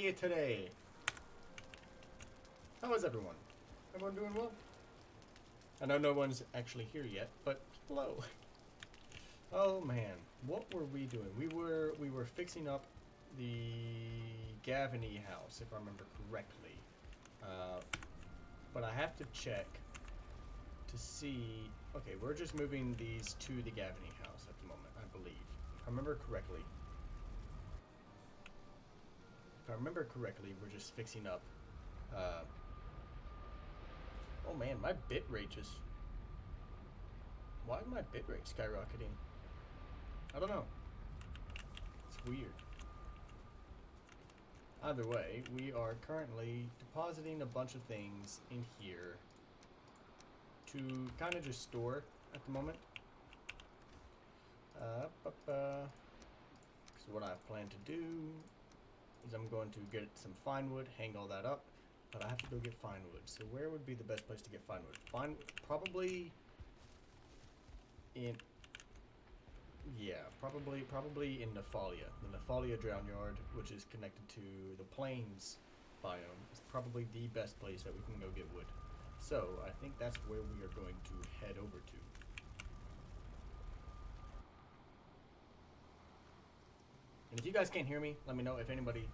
you today? How is everyone? Everyone doing well? I know no one's actually here yet, but hello. Oh man, what were we doing? We were fixing up the Gavin House, if I remember correctly. But I have to check to see. Okay, we're just moving these to the Gavin House at the moment, I believe. If I remember correctly. If I remember correctly, we're just fixing up. Oh man, my bitrate just. Why is my bitrate skyrocketing? I don't know. It's weird. Either way, we are currently depositing a bunch of things in here to kind of just store at the moment. So what I plan to do is I'm going to get some fine wood, hang all that up, but I have to go get fine wood. So where would be the best place to get fine wood? Probably in, yeah, probably in Nephalia. The Nephalia Drown Yard, which is connected to the Plains biome, is probably the best place that we can go get wood. So I think that's where we are going to head over to. And if you guys can't hear me, let me know. If anybody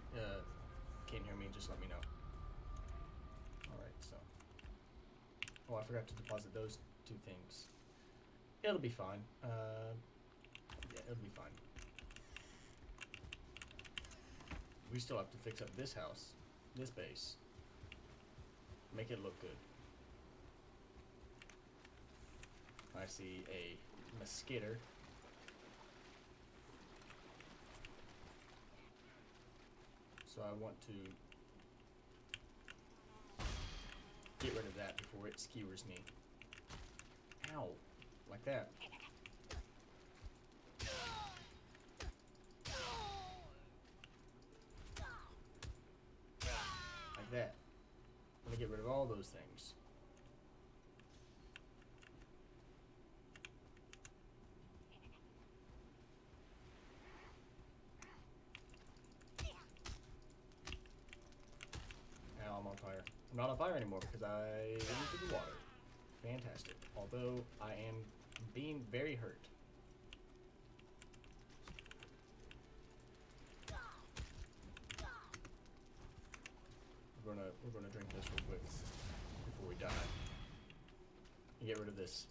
can't hear me, just let me know. Alright, so. Oh, I forgot to deposit those two things. It'll be fine. Yeah, it'll be fine. We still have to fix up this house, this base. Make it look good. I see a mosquito. So I want to get rid of that before it skewers me. Ow. Like that. Like that. I'm gonna get rid of all those things. Now I'm on fire. I'm not on fire anymore because I went into the water. Fantastic. Although I am being very hurt. We're gonna drink this real quick before we die. And get rid of this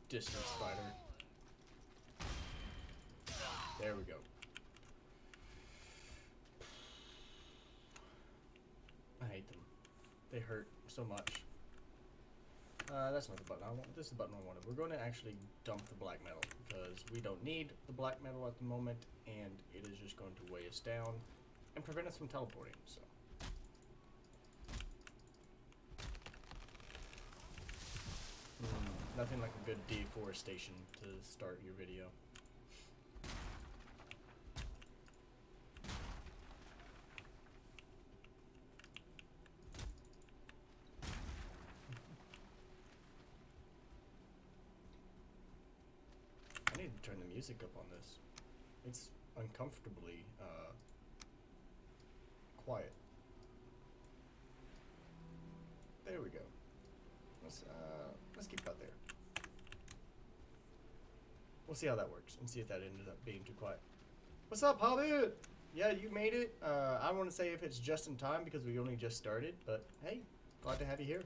distance fighter. There we go. I hate them. They hurt so much. That's not the button I want. This is the button I wanted. We're going to actually dump the black metal because we don't need the black metal at the moment, and it is just going to weigh us down and prevent us from teleporting. So. Nothing like a good deforestation to start your video. I need to turn the music up on this. It's uncomfortably quiet. There we go. Let's keep it out there. We'll see how that works and see if that ended up being too quiet. What's up, Hobbit? Yeah, you made it. I want to say if it's just in time because we only just started, but hey, glad to have you here.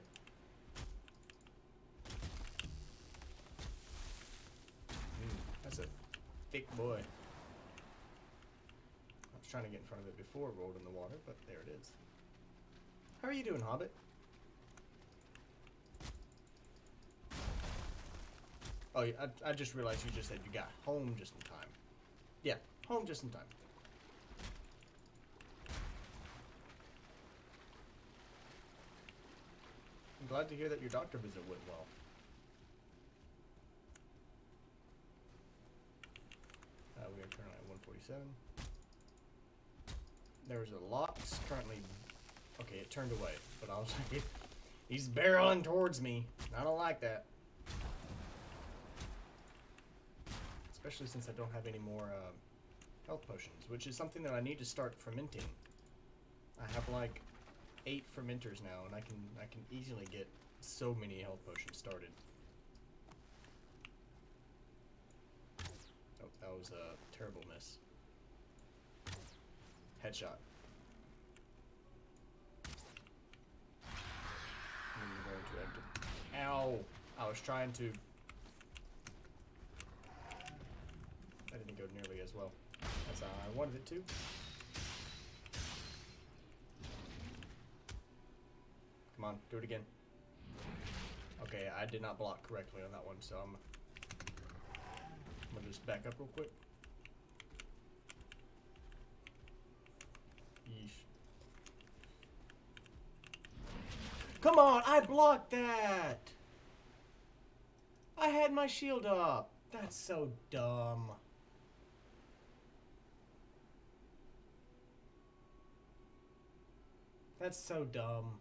That's a thick boy. I was trying to get in front of it before it rolled in the water, but there it is. How are you doing, Hobbit? Oh, I just realized you just said you got home just in time. Yeah, home just in time. I'm glad to hear that your doctor visit went well. We are currently at 147. There's a lot currently. Okay, it turned away, but I was like, he's barreling towards me. I don't like that. Especially since I don't have any more health potions, which is something that I need to start fermenting. I have like 8 fermenters now, and I can easily get so many health potions started. Oh, that was a terrible miss. Headshot. And we're going to enter. Ow! I was trying to. That didn't go nearly as well as I wanted it to. Come on, do it again. Okay, I did not block correctly on that one, so I'm gonna just back up real quick. Yeesh. Come on, I blocked that! I had my shield up. That's so dumb. That's so dumb.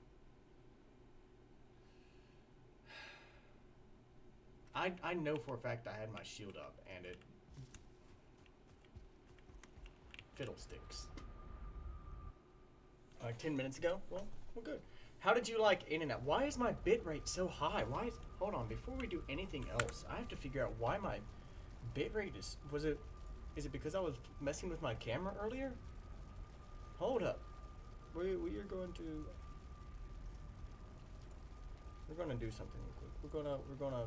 I know for a fact I had my shield up and it fiddlesticks. Like 10 minutes ago? Well, good. How did you like in and out? Why is my bitrate so high? Hold on, before we do anything else, I have to figure out why my bitrate is it because I was messing with my camera earlier? Hold up. We're going to do something real quick. We're gonna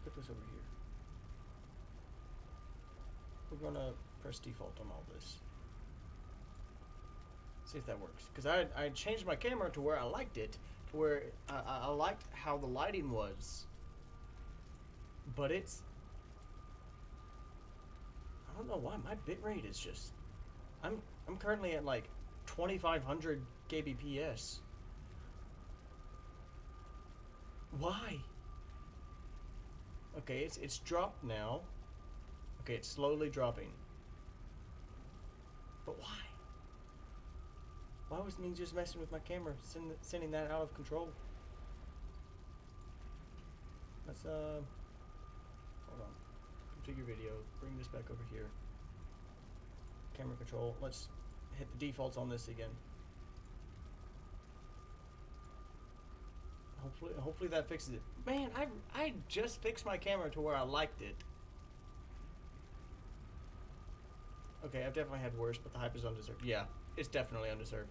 put this over here. We're gonna press default on all this. See if that works. Because I changed my camera to where I liked it, to where I liked how the lighting was. But it's, I don't know why my bitrate is just, I'm currently at like 2500 kbps. Why? Okay, it's dropped now. Okay, it's slowly dropping. But why? Why was me just messing with my camera, sending that out of control? Let's hold on. Configure video. Bring this back over here. Camera control. Let's hit the defaults on this again. Hopefully that fixes it. Man, I just fixed my camera to where I liked it. Okay, I've definitely had worse, but the hype is undeserved. Yeah, it's definitely undeserved.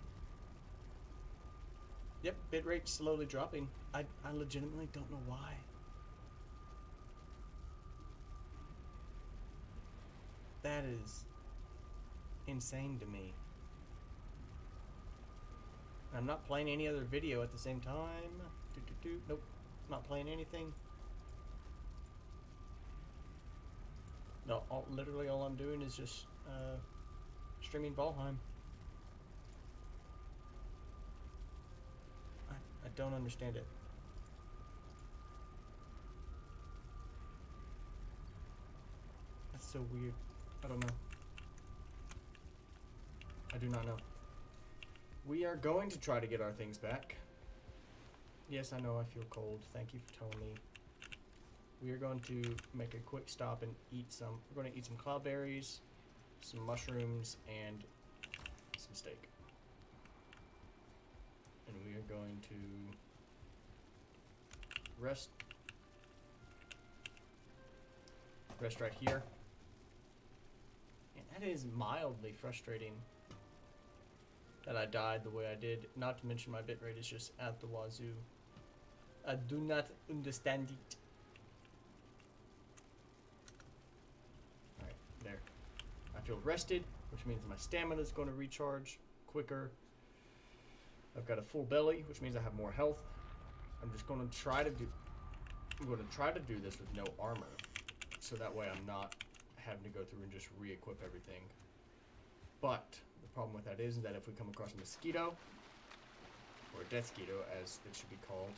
Yep, bitrate slowly dropping. I legitimately don't know why. That is insane to me. I'm not playing any other video at the same time. Nope, not playing anything. No, literally all I'm doing is just streaming Valheim. I don't understand it. That's so weird. I don't know. I do not know. We are going to try to get our things back. Yes, I know I feel cold. Thank you for telling me. We are going to make a quick stop and eat some. We're going to eat some cloudberries, some mushrooms, and some steak. And we are going to rest right here. And that is mildly frustrating that I died the way I did. Not to mention my bitrate is just at the wazoo. I do not understand it. Alright, there. I feel rested, which means my stamina is going to recharge quicker. I've got a full belly, which means I have more health. I'm going to try to do this with no armor, so that way I'm not having to go through and just re-equip everything. But the problem with that is that if we come across a mosquito, or a death mosquito as it should be called,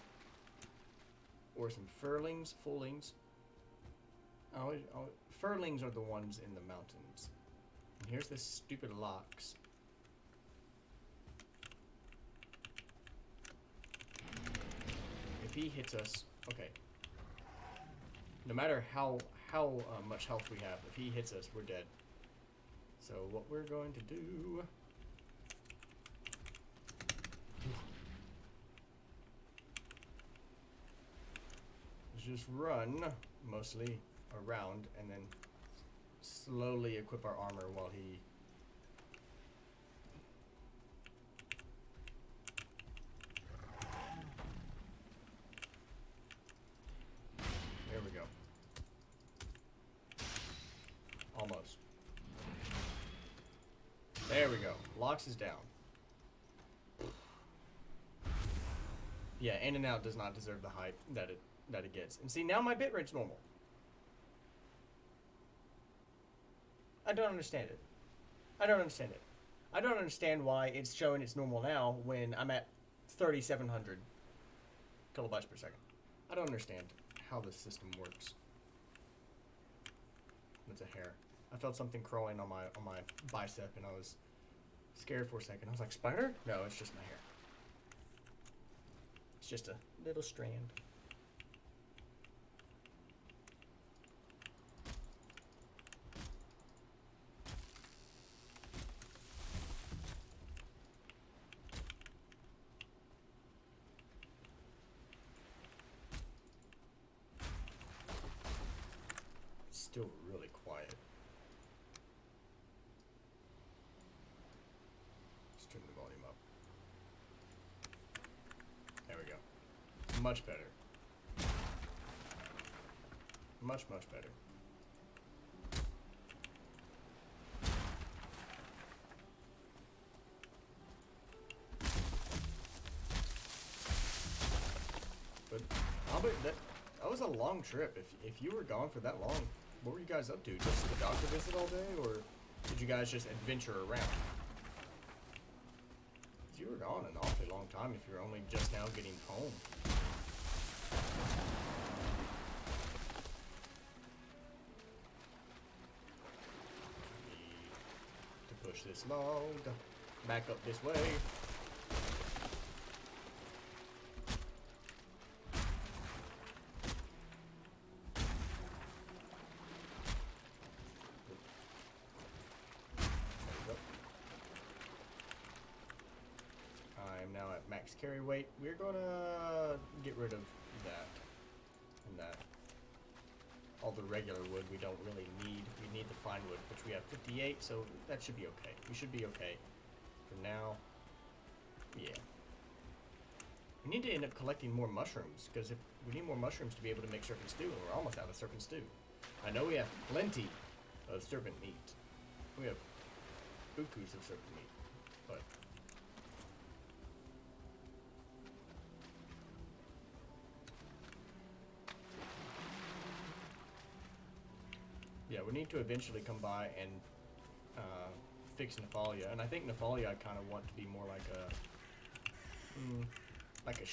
or some furlings, furlings are the ones in the mountains. And here's this stupid lox. If he hits us, okay. No matter how much health we have, if he hits us, we're dead. So what we're going to do is just run mostly around and then slowly equip our armor while he there we go. Almost. There we go. Locks is down. Yeah, in and out does not deserve the hype that it gets. And see, now my bitrate's normal. I don't understand it. I don't understand it. I don't understand why it's showing it's normal now when I'm at 3,700 kilobytes per second. I don't understand how this system works. It's a hair. I felt something crawling on my bicep and I was scared for a second. I was like, spider? No, it's just my hair. It's just a little strand. It's still really quiet. Let's turn the volume up. There we go. Much better. Much, much better. But I'll bet that was a long trip. If you were gone for that long, what were you guys up to? Just the doctor visit all day, or did you guys just adventure around? You were gone an awfully long time if you're only just now getting home. Need to push this log back up this way. Max carry weight. We're gonna get rid of that and that. All the regular wood we don't really need. We need the fine wood, which we have 58, so that should be okay. We should be okay for now. Yeah. We need to end up collecting more mushrooms, because if we need more mushrooms to be able to make serpent stew, and we're almost out of serpent stew. I know we have plenty of serpent meat. We have bukus of serpent meat, but yeah, we need to eventually come by and fix Nephalia, and I think Nephalia I kind of want to be more like a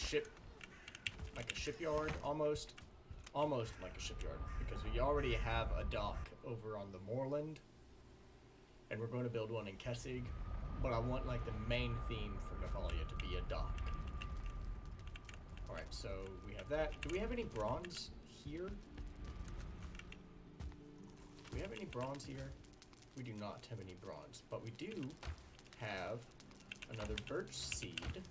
shipyard, almost like a shipyard, because we already have a dock over on the Moorland, and we're going to build one in Kessig, but I want like the main theme for Nephalia to be a dock. All right, so we have that. Do we have any bronze here? Do we have any bronze here? We do not have any bronze, but we do have another Birch Seed,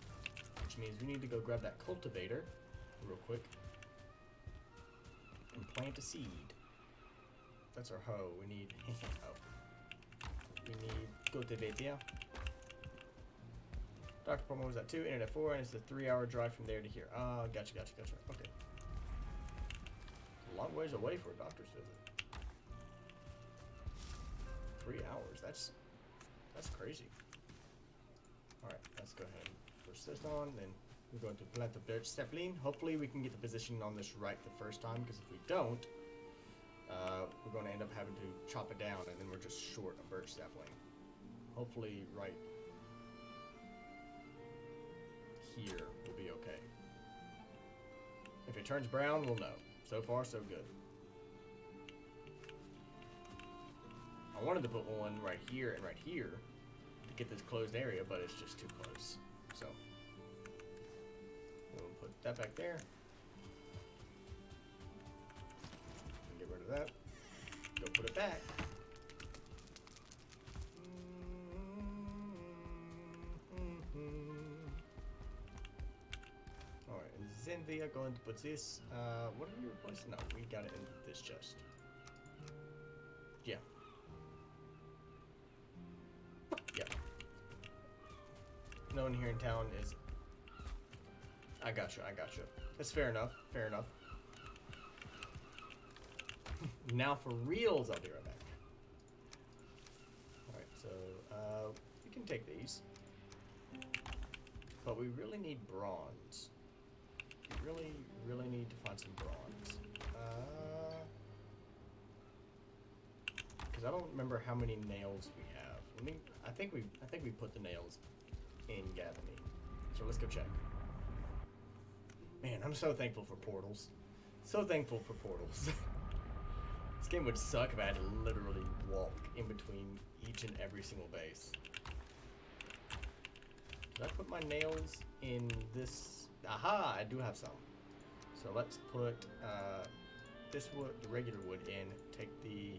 which means we need to go grab that cultivator real quick and plant a seed. That's our hoe. We need we need cultivator. Dr. Palmer was at 2, ended at 4, and it's a 3-hour drive from there to here. Ah, gotcha. Okay. A long ways away for a doctor's visit. 3 hours. That's crazy. Alright, let's go ahead and push this on, then we're going to plant the birch sapling. Hopefully we can get the positioning on this right the first time, because if we don't, we're going to end up having to chop it down, and then we're just short a birch sapling. Hopefully right here will be okay. If it turns brown, we'll know. So far, so good. I wanted to put one right here and right here to get this closed area, but it's just too close. So we'll put that back there. Get rid of that. Go put it back. Then we are going to put this. What did we replace? No, we got it in this chest. Yeah. Yeah. No one here in town is. I gotcha. I gotcha. That's fair enough. Fair enough. Now for reals, I'll be right back. Alright, so we can take these. But we really need bronze. We really need to find some bronze. Because I don't remember how many nails we have. I think we put the nails in Gavin. So let's go check. Man, I'm so thankful for portals. So thankful for portals. This game would suck if I had to literally walk in between each and every single base. Did I put my nails in this? Aha, I do have some. So let's put this wood, the regular wood in, take the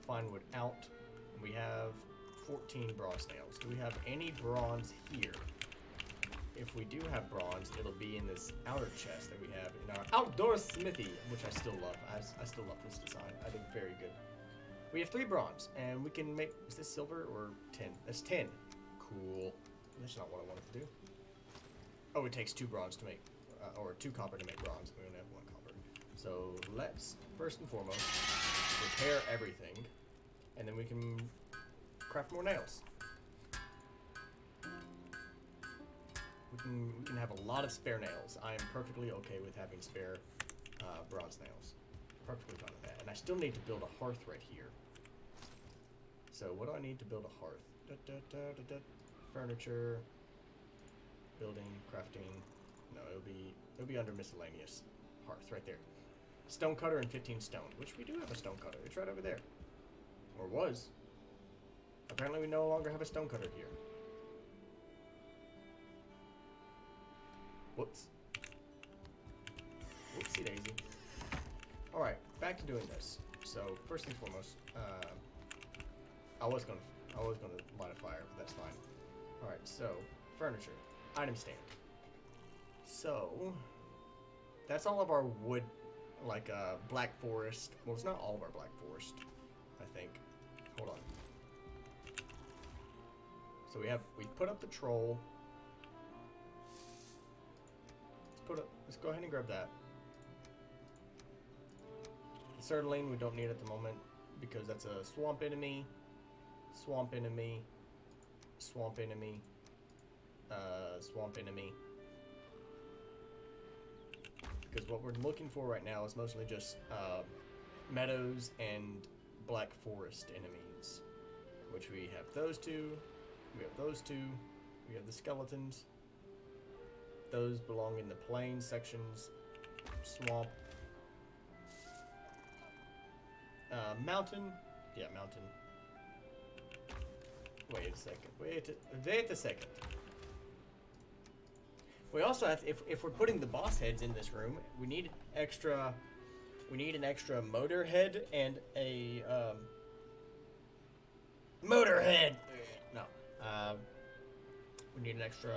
fine wood out. We have 14 bronze nails. Do we have any bronze here? If we do have bronze, it'll be in this outer chest that we have in our outdoor smithy, which I still love. I still love this design. I think very good. We have 3 bronze, and we can make, is this silver or tin? That's tin. Cool. That's not what I wanted to do. Oh, it takes 2 bronze to make, or 2 copper to make bronze. We only have 1 copper. So let's, first and foremost, repair everything, and then we can craft more nails. We can have a lot of spare nails. I am perfectly okay with having spare bronze nails. Perfectly fine with that. And I still need to build a hearth right here. So what do I need to build a hearth? Furniture, building, crafting. No, it'll be under miscellaneous hearth right there. Stone cutter and 15 stone, which we do have a stone cutter. It's right over there. Or was. Apparently we no longer have a stone cutter here. Whoops. Whoopsie daisy. Alright, back to doing this. So, first and foremost, I was gonna light a fire, but that's fine. Alright, so, furniture. Item stand. So, that's all of our wood, like, black forest. Well, it's not all of our black forest, I think. Hold on. So we put up the troll. Let's go ahead and grab that. The Sertaline we don't need at the moment because that's a swamp enemy, swamp enemy, swamp enemy, swamp enemy. Because what we're looking for right now is mostly just meadows and black forest enemies, which we have those 2, we have those 2, we have the skeletons. Those belong in the plain sections, swamp, mountain, yeah, mountain. Wait a second, wait a second. We also have, if we're putting the boss heads in this room, we need an extra motor head and a, motor head! No, we need an extra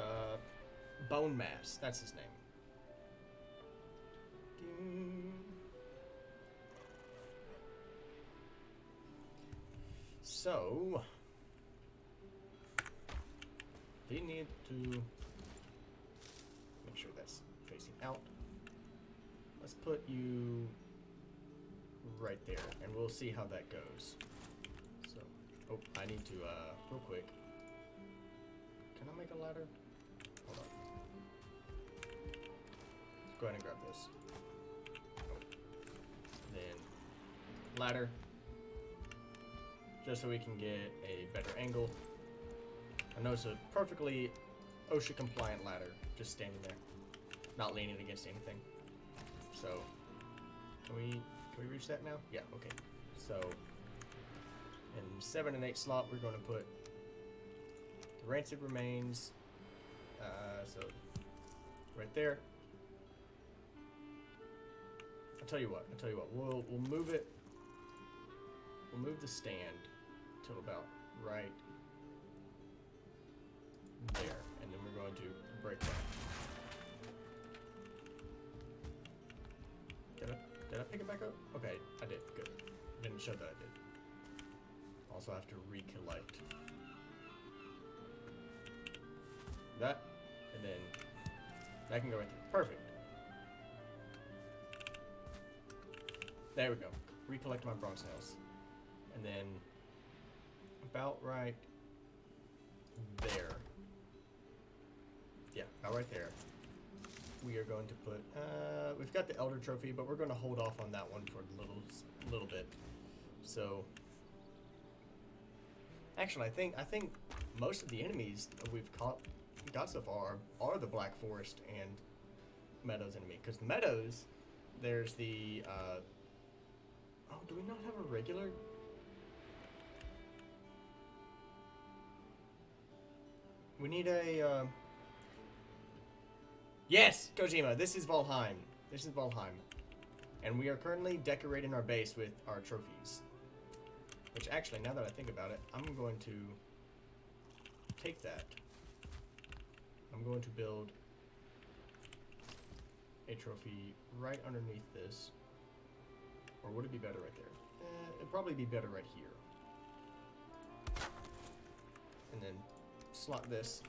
bone mass, that's his name. So, we need to make sure that's facing out. Let's put you right there, and we'll see how that goes. So, oh, I need to, real quick. Can I make a ladder? Hold on. Let's go ahead and grab this. Oh. Then, ladder. Just so we can get a better angle. I know it's a perfectly OSHA compliant ladder, just standing there, not leaning against anything. So, can we reach that now? Yeah, okay. So, in 7 and 8 slot, we're going to put the rancid remains. So, right there. I'll tell you what. We'll move it. We'll move the stand till about right there, and then we're going to break that. go? Okay, I did. Good. Didn't show that I did. Also have to recollect that, and then that can go right there. Perfect. There we go. Recollect my bronze nails. And then about right there. Yeah, about right there. We are going to put, we've got the Elder Trophy, but we're going to hold off on that one for a little bit. So, actually, I think most of the enemies that we've got so far are the Black Forest and Meadows enemy. Because the Meadows, there's the, oh, do we not have a regular? We need a, yes, Kojima, this is Valheim. This is Valheim. And we are currently decorating our base with our trophies. Which actually, now that I think about it, I'm going to take that. I'm going to build a trophy right underneath this. Or would it be better right there? It'd probably be better right here. And then slot this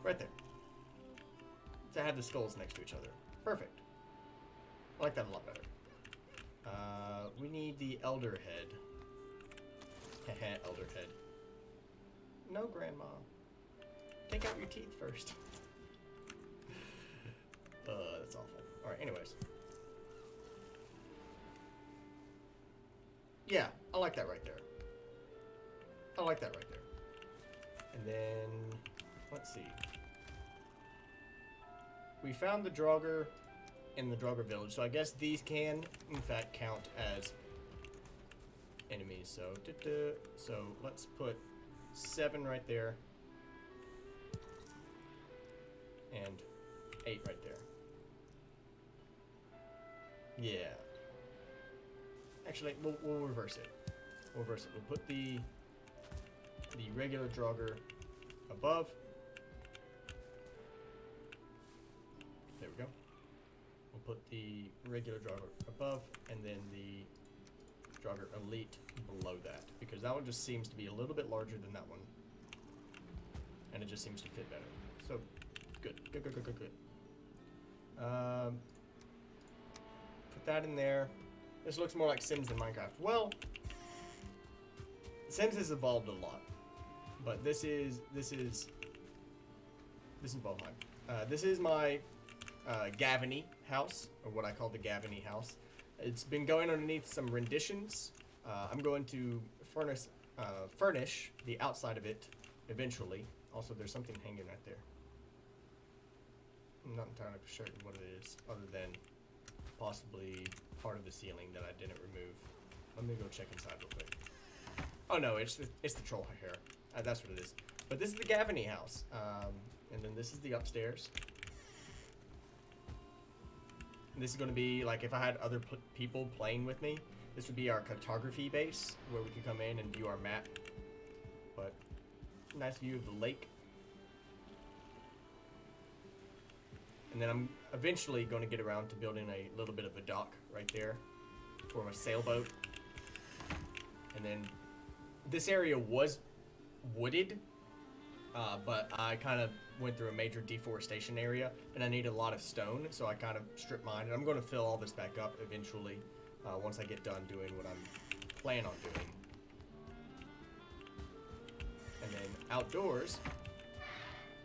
right there. To have the skulls next to each other. Perfect. I like that a lot better. We need the Elder Head. Elder Head. No, Grandma. Take out your teeth first. That's awful. Alright, anyways. Yeah, I like that right there. I like that right there. And then, let's see. We found the Draugr in the Draugr village, so I guess these can, in fact, count as enemies. So let's put 7 right there, and 8 right there. Yeah. Actually, we'll reverse it. We'll reverse it. We'll put the regular Draugr above. There we go. We'll put the regular Draugr above, and then the Draugr Elite below that, because that one just seems to be a little bit larger than that one, and it just seems to fit better. So, good. Put that in there. This looks more like Sims than Minecraft. Well, Sims has evolved a lot, but this is Valheim. This is my Gavin House, or what I call the Gavin House. It's been going underneath some renditions. I'm going to furnish the outside of it eventually. Also, there's something hanging right there. I'm not entirely sure what it is, other than possibly part of the ceiling that I didn't remove. Let me go check inside real quick. Oh no, it's the troll hair. That's what it is. But this is the Gavin House, and then this is the upstairs. And this is going to be like if I had other people playing with me. This would be our cartography base where we can come in and view our map. But nice view of the lake. And then I'm eventually going to get around to building a little bit of a dock right there for my sailboat. And then this area was wooded, but I kind of went through a major deforestation area, and I needed a lot of stone, so I kind of stripped mine. And I'm going to fill all this back up eventually once I get done doing what I'm planning on doing. And then outdoors,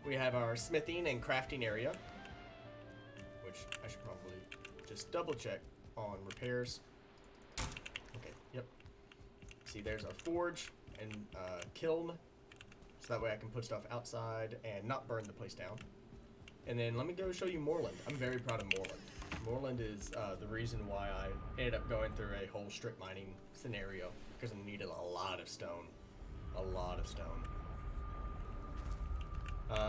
we have our smithing and crafting area, which I should probably just double check on repairs. Okay, yep. See, there's our forge and kiln, so that way I can put stuff outside and not burn the place down. And then let me go show you Moreland. I'm very proud of Moreland. Moreland is the reason why I ended up going through a whole strip mining scenario, because I needed a lot of stone. A lot of stone.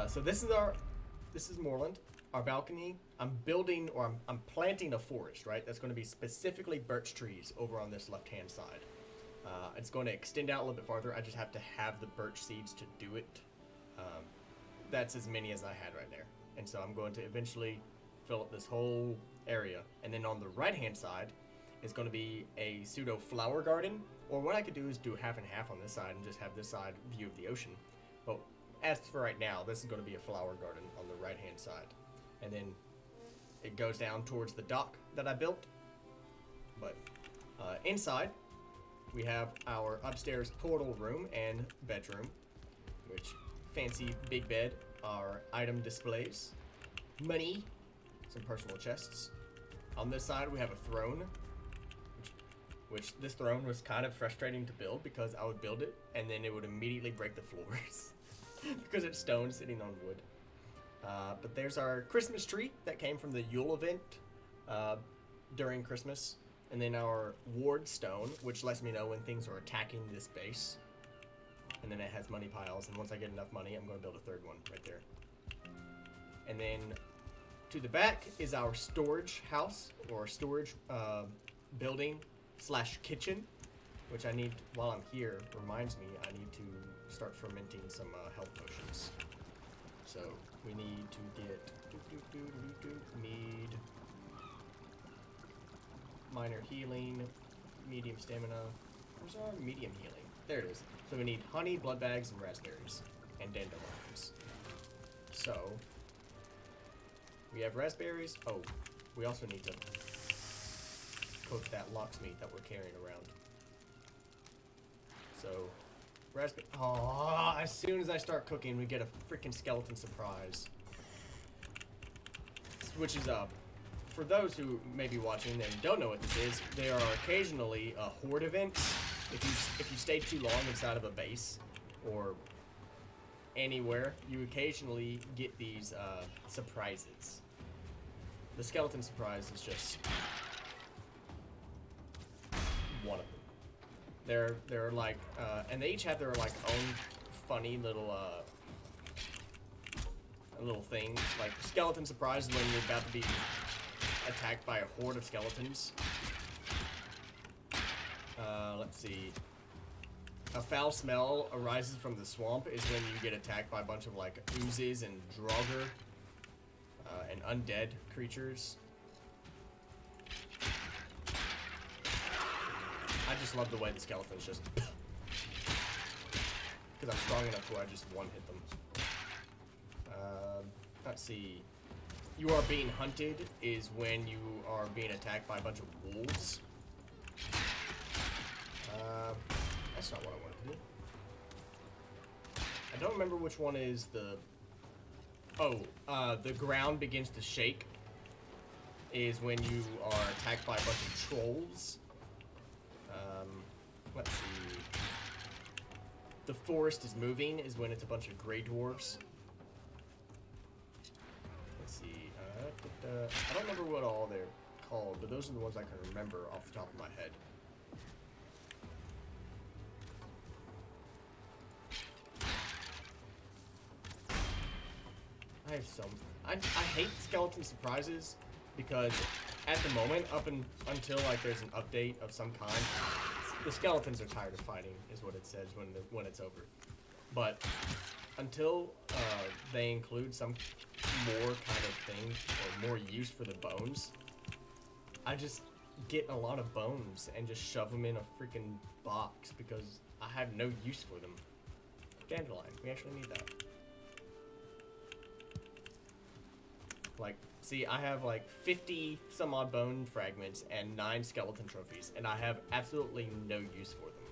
So this is Moreland. Our balcony, I'm building, or I'm planting a forest, right? That's going to be specifically birch trees over on this left-hand side. It's going to extend out a little bit farther. I just have to have the birch seeds to do it. That's as many as I had right there. And so I'm going to eventually fill up this whole area. And then on the right-hand side is going to be a pseudo flower garden. Or what I could do is do half and half on this side and just have this side view of the ocean. But as for right now, this is going to be a flower garden on the right-hand side. And then it goes down towards the dock that I built. But inside, we have our upstairs portal room and bedroom, which fancy big bed, our item displays, money, some personal chests. On this side, we have a throne, which this throne was kind of frustrating to build because I would build it and then it would immediately break the floors because it's stone sitting on wood. But there's our Christmas tree that came from the Yule event during Christmas. And then our ward stone, which lets me know when things are attacking this base. And then it has money piles, and once I get enough money, I'm going to build a third one right there. And then to the back is our storage house, or storage building / kitchen, which I need, while I'm here, reminds me I need to start fermenting some health potions. So we need to get mead, minor healing, medium stamina. Where's our medium healing? There it is. So we need honey, blood bags, and raspberries, and dandelions. So we have raspberries. Oh, we also need to cook that locksmeat that we're carrying around. So raspberry. Oh, as soon as I start cooking, we get a freaking skeleton surprise, which is for those who may be watching and don't know what this is, there are occasionally horde events. If you stay too long inside of a base or anywhere, you occasionally get these surprises. The skeleton surprise is just one of them. They're like, and they each have their like own funny little things. Like skeleton surprise is when you're about to be attacked by a horde of skeletons. Let's see. A foul smell arises from the swamp is when you get attacked by a bunch of like oozes and draugr and undead creatures. I just love the way the skeletons just because I'm strong enough where I just one hit them. Let's see. You are being hunted is when you are being attacked by a bunch of wolves. That's not what I wanted to do. I don't remember which one is the... Oh, the ground begins to shake is when you are attacked by a bunch of trolls. Let's see. The forest is moving is when it's a bunch of gray dwarves. Let's see. I don't remember what all they're called, but those are the ones I can remember off the top of my head. I have some. I hate skeleton surprises because at the moment, until like there's an update of some kind, the skeletons are tired of fighting, is what it says when it's over. But until they include some more kind of thing or more use for the bones, I just get a lot of bones and just shove them in a freaking box because I have no use for them. Dandelion, we actually need that. Like, see, I have like 50 some odd bone fragments and 9 skeleton trophies, and I have absolutely no use for them.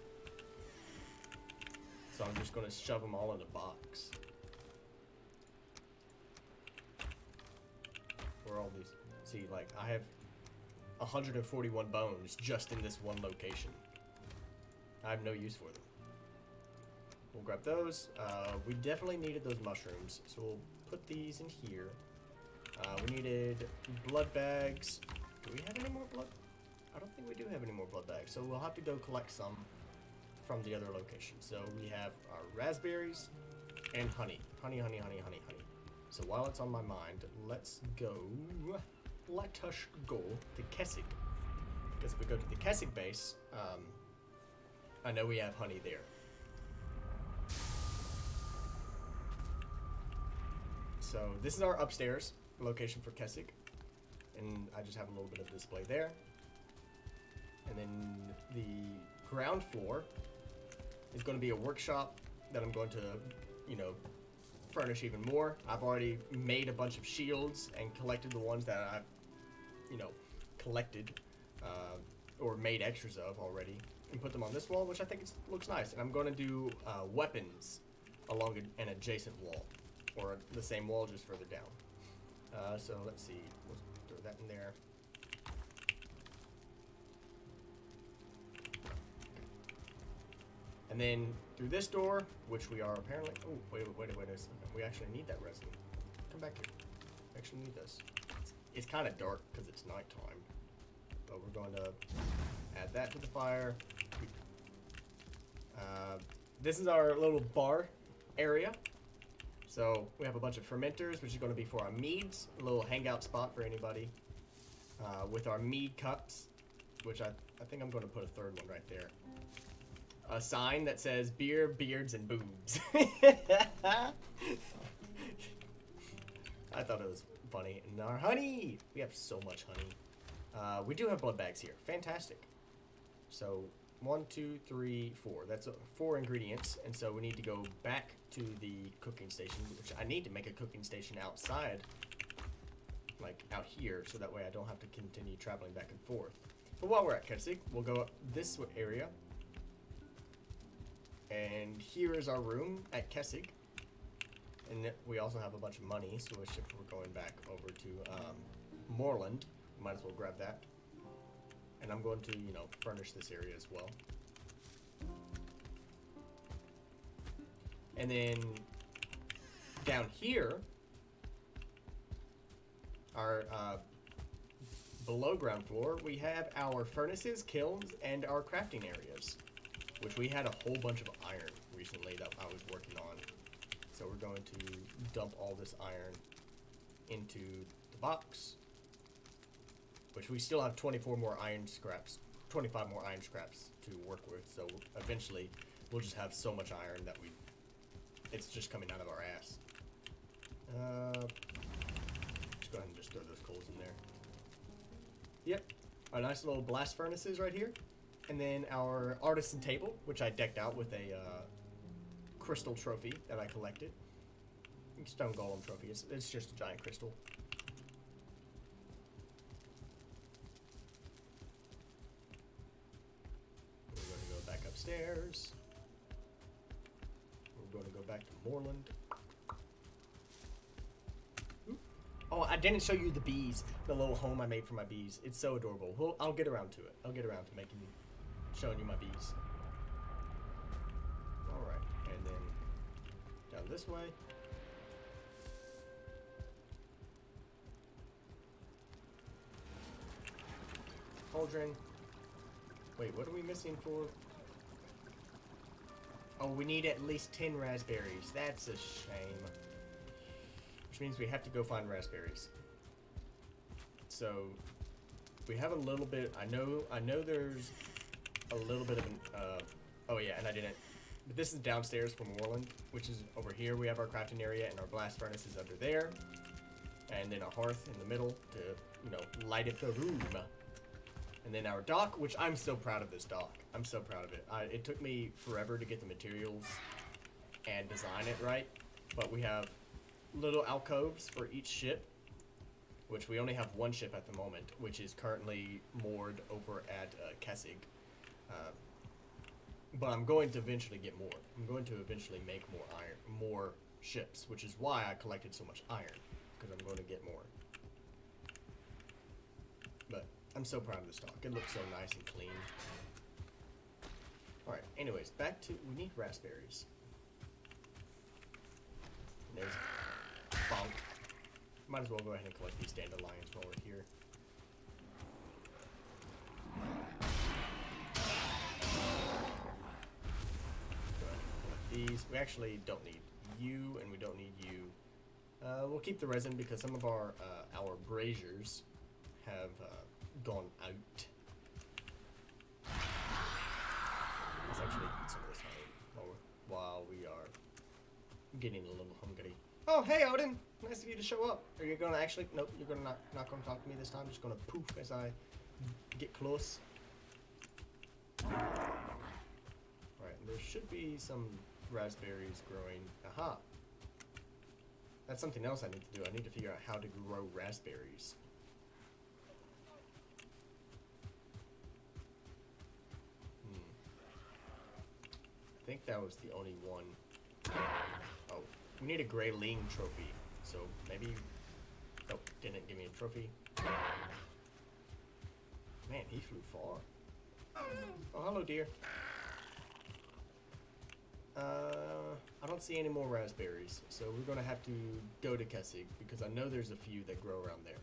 So I'm just gonna shove them all in a box. Where are all these? See, like, I have 141 bones just in this one location. I have no use for them. We'll grab those. We definitely needed those mushrooms, so we'll put these in here. We needed blood bags. Do we have any more blood? I don't think we do have any more blood bags, so we'll have to go collect some from the other location. So we have our raspberries and honey. Honey. So while it's on my mind, let's go. Let us go to Kessig. Because if we go to the Kessig Base, I know we have honey there. So this is our upstairs location for Kessig. and I just have a little bit of display there. And then the ground floor is going to be a workshop that I'm going to, you know, furnish even more. I've already made a bunch of shields and collected the ones that I've, you know, collected or made extras of already, and put them on this wall, which I think looks nice. And I'm going to do weapons along an adjacent wall, or the same wall just further down. So let's see, we'll throw that in there. And then through this door, which we are apparently, oh, wait a second. We actually need that resin. Come back here. We actually need this. It's kind of dark because it's nighttime. But we're going to add that to the fire. This is our little bar area. So we have a bunch of fermenters, which is going to be for our meads. A little hangout spot for anybody. With our mead cups, which I think I'm going to put a third one right there. A sign that says beer, beards, and boobs. I thought it was funny. And our honey! We have so much honey. We do have blood bags here. Fantastic. So, 1, 2, 3, 4. That's 4 ingredients. And so we need to go back to the cooking station, which I need to make a cooking station outside. Like, out here, so that way I don't have to continue traveling back and forth. But while we're at Kessig, we'll go up this area. And here is our room at Kessig. And we also have a bunch of money, so if we're going back over to Moreland, might as well grab that. And I'm going to, you know, furnish this area as well. And then down here, our below ground floor, we have our furnaces, kilns, and our crafting areas, which we had a whole bunch of iron recently that I was working on. So we're going to dump all this iron into the box, which we still have 25 more iron scraps to work with. So eventually we'll just have so much iron that it's just coming out of our ass. Let's go ahead and just throw those coals in there. Yep, our nice little blast furnaces right here. And then our artisan table, which I decked out with a crystal trophy that I collected. Stone golem trophy. It's just a giant crystal. We're going to go back upstairs. We're going to go back to Moorland. Oh, I didn't show you the bees. The little home I made for my bees. It's so adorable. I'll get around to it. I'll get around to showing you my bees. Alright, and then down this way. Cauldron. Wait, what are we missing for? Oh, we need at least 10 raspberries. That's a shame. Which means we have to go find raspberries. So we have a little bit. I know there's a little bit of an. Oh yeah, and I didn't. But this is downstairs from Moreland, which is over here. We have our crafting area, and our blast furnace is under there, and then a hearth in the middle to, you know, light up the room. And then our dock, which I'm so proud of this dock. I'm so proud of it. It took me forever to get the materials and design it right, but we have little alcoves for each ship, which we only have one ship at the moment, which is currently moored over at Kessig. But I'm going to eventually get more. I'm going to eventually make more ships, which is why I collected so much iron, because I'm going to get more. But I'm so proud of this dock. It looks so nice and clean. Alright, anyways, back to, we need raspberries. And there's bonk. Might as well go ahead and collect these dandelions while we're here. Go ahead and collect these. We actually don't need you, and we don't need you. We'll keep the resin because some of our braziers have gone out. Let's actually eat some of this honey while we are getting a little hungry. Oh, hey, Odin! nice of you to show up. Are you gonna actually? Nope, you're gonna not gonna talk to me this time. Just gonna poof as I get close. Alright, there should be some raspberries growing. Aha! That's something else I need to do. I need to figure out how to grow raspberries. I think that was the only one. Oh, we need a Grayling trophy. So maybe... Oh, didn't give me a trophy. Man, he flew far. Oh, hello, dear. I don't see any more raspberries, so we're gonna have to go to Kessig because I know there's a few that grow around there.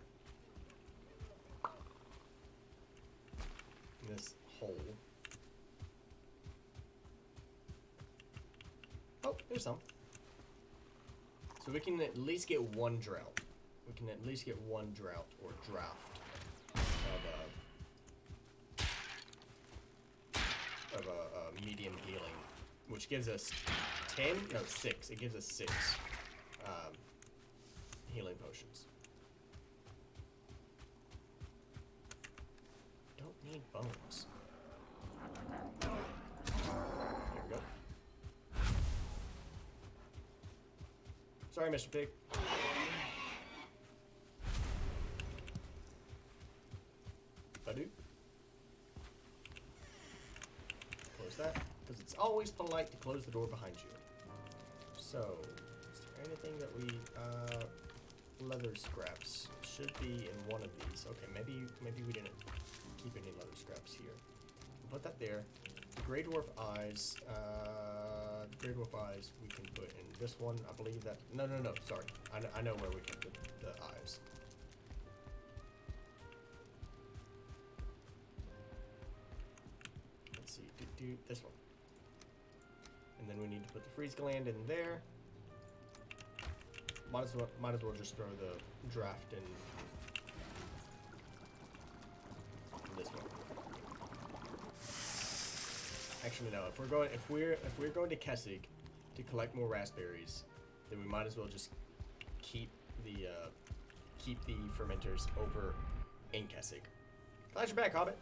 In this hole. Oh, there's some. So we can at least get one drought. We can at least get one drought or draft of a medium healing, which gives us 10, no 6. It gives us 6 healing potions. Don't need bones. There we go. Sorry, Mr. Pig. Badoo. Close that, because it's always polite to close the door behind you. So, is there anything that we, leather scraps should be in one of these. Okay, maybe we didn't keep any leather scraps here. Put that there. The Grey Dwarf eyes, we can put in this one. I believe that, no, sorry. I know where we can put the eyes. Let's see, do this one. And then we need to put the freeze gland in there. Might as well just throw the draft in this one. Actually, no. If we're going to Kessig to collect more raspberries, then we might as well just keep the fermenters over in Kessig. Glad you're back, Hobbit.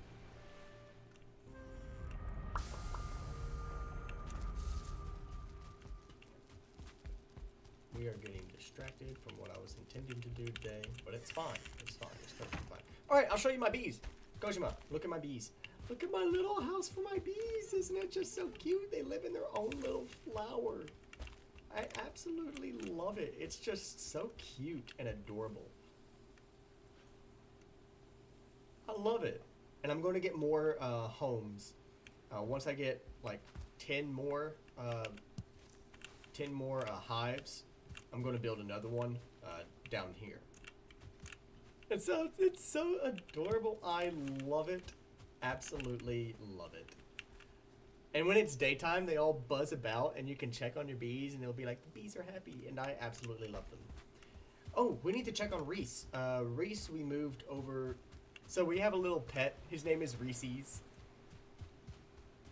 We are getting distracted from what I was intending to do today, but it's fine. It's fine. It's perfectly fine. All right, I'll show you my bees. Kojima, look at my bees. Look at my little house for my bees. Isn't it just so cute? They live in their own little flower. I absolutely love it. It's just so cute and adorable. I love it. And I'm going to get more homes. Once I get like 10 more hives, I'm going to build another one down here. It's so adorable. I love it. Absolutely love it. And when it's daytime, they all buzz about, and you can check on your bees, and they'll be like, the bees are happy, and I absolutely love them. Oh, we need to check on Reese. Reese, we moved over. So we have a little pet. His name is Reese's.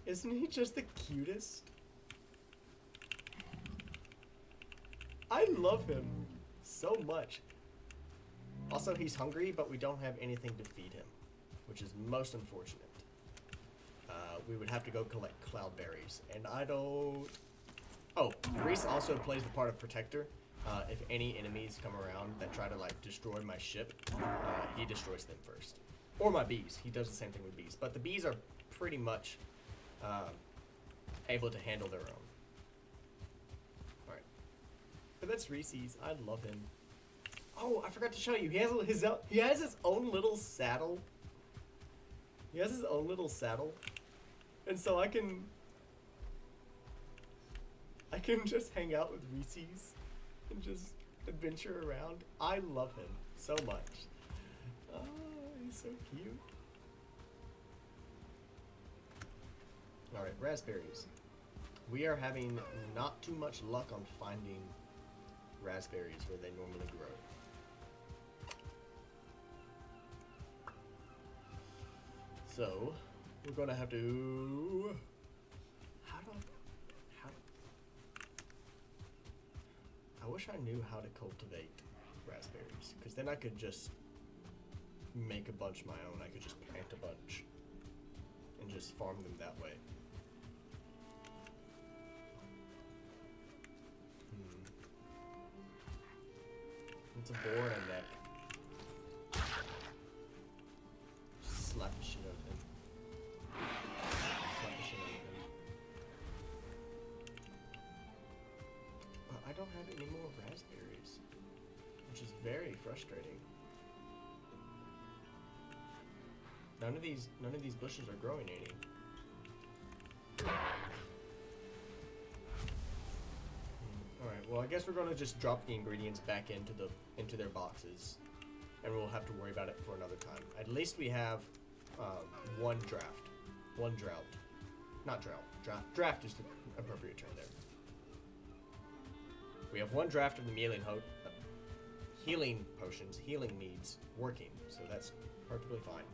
Isn't he just the cutest? I love him so much. Also, he's hungry, but we don't have anything to feed him, which is most unfortunate. We would have to go collect cloudberries, and I don't... Oh, Reese also plays the part of protector. If any enemies come around that try to, like, destroy my ship, he destroys them first. Or my bees. He does the same thing with bees. But the bees are pretty much able to handle their own. Alright. But that's Reese's. I love him. Oh, I forgot to show you. He has his own little saddle. He has his own little saddle. And so I can just hang out with Reese's and just adventure around. I love him so much. Oh, he's so cute. Alright, raspberries. We are having not too much luck on finding raspberries where they normally grow. So, we're gonna have to... I wish I knew how to cultivate raspberries, because then I could just make a bunch of my own. I could just plant a bunch and just farm them that way. It's a boar and a neck. Slap the shit out of him. Slap the shit out of him. But I don't have any more raspberries, which is very frustrating. None of these bushes are growing any. Alright, well I guess we're gonna just drop the ingredients back into their boxes, and we'll have to worry about it for another time. At least we have one drought. Not drought. Draft is the appropriate term there. We have one draft of the healing potions, healing needs working, so that's perfectly fine.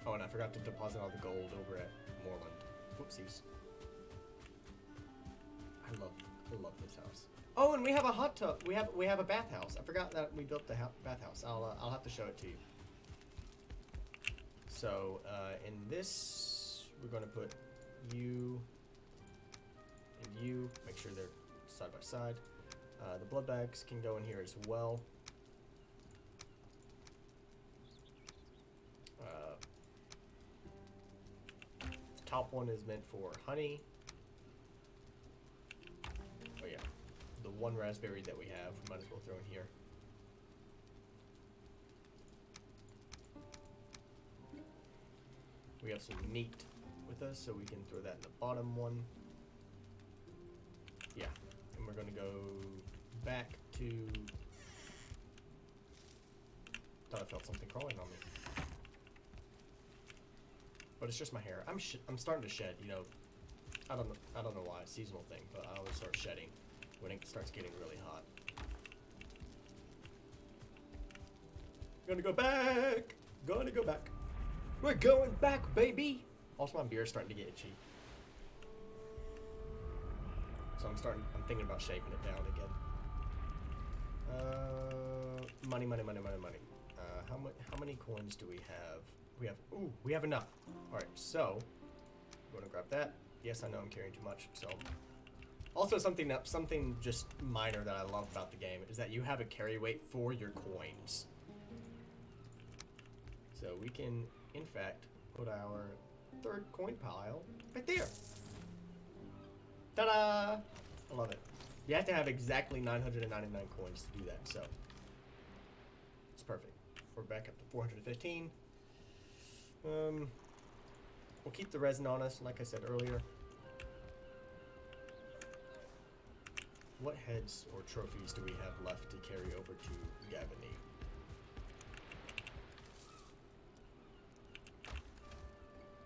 Oh, and I forgot to deposit all the gold over at Moreland. Whoopsies. I love this house. Oh, and we have a hot tub. We have a bathhouse. I forgot that we built the bathhouse. I'll have to show it to you. So in this, we're going to put you and you. Make sure they're side by side. The blood bags can go in here as well. Top one is meant for honey. Oh yeah, the one raspberry that we have, we might as well throw in here. We have some meat with us, so we can throw that in the bottom one. Yeah, and we're gonna go back to... Thought I felt something crawling on me. But it's just my hair. I'm starting to shed, you know. I don't know why, it's a seasonal thing, but I always start shedding when it starts getting really hot. Gonna go back. We're going back, baby. Also, my beard's starting to get itchy. So I'm thinking about shaving it down again. Money. How many coins do we have? We have enough. All right, so I'm gonna grab that. Yes, I know I'm carrying too much. So, also something just minor that I love about the game is that you have a carry weight for your coins. So we can, in fact, put our third coin pile right there. Ta-da! I love it. You have to have exactly 999 coins to do that. So it's perfect. We're back up to 415. We'll keep the resin on us, like I said earlier. What heads or trophies do we have left to carry over to Gavin?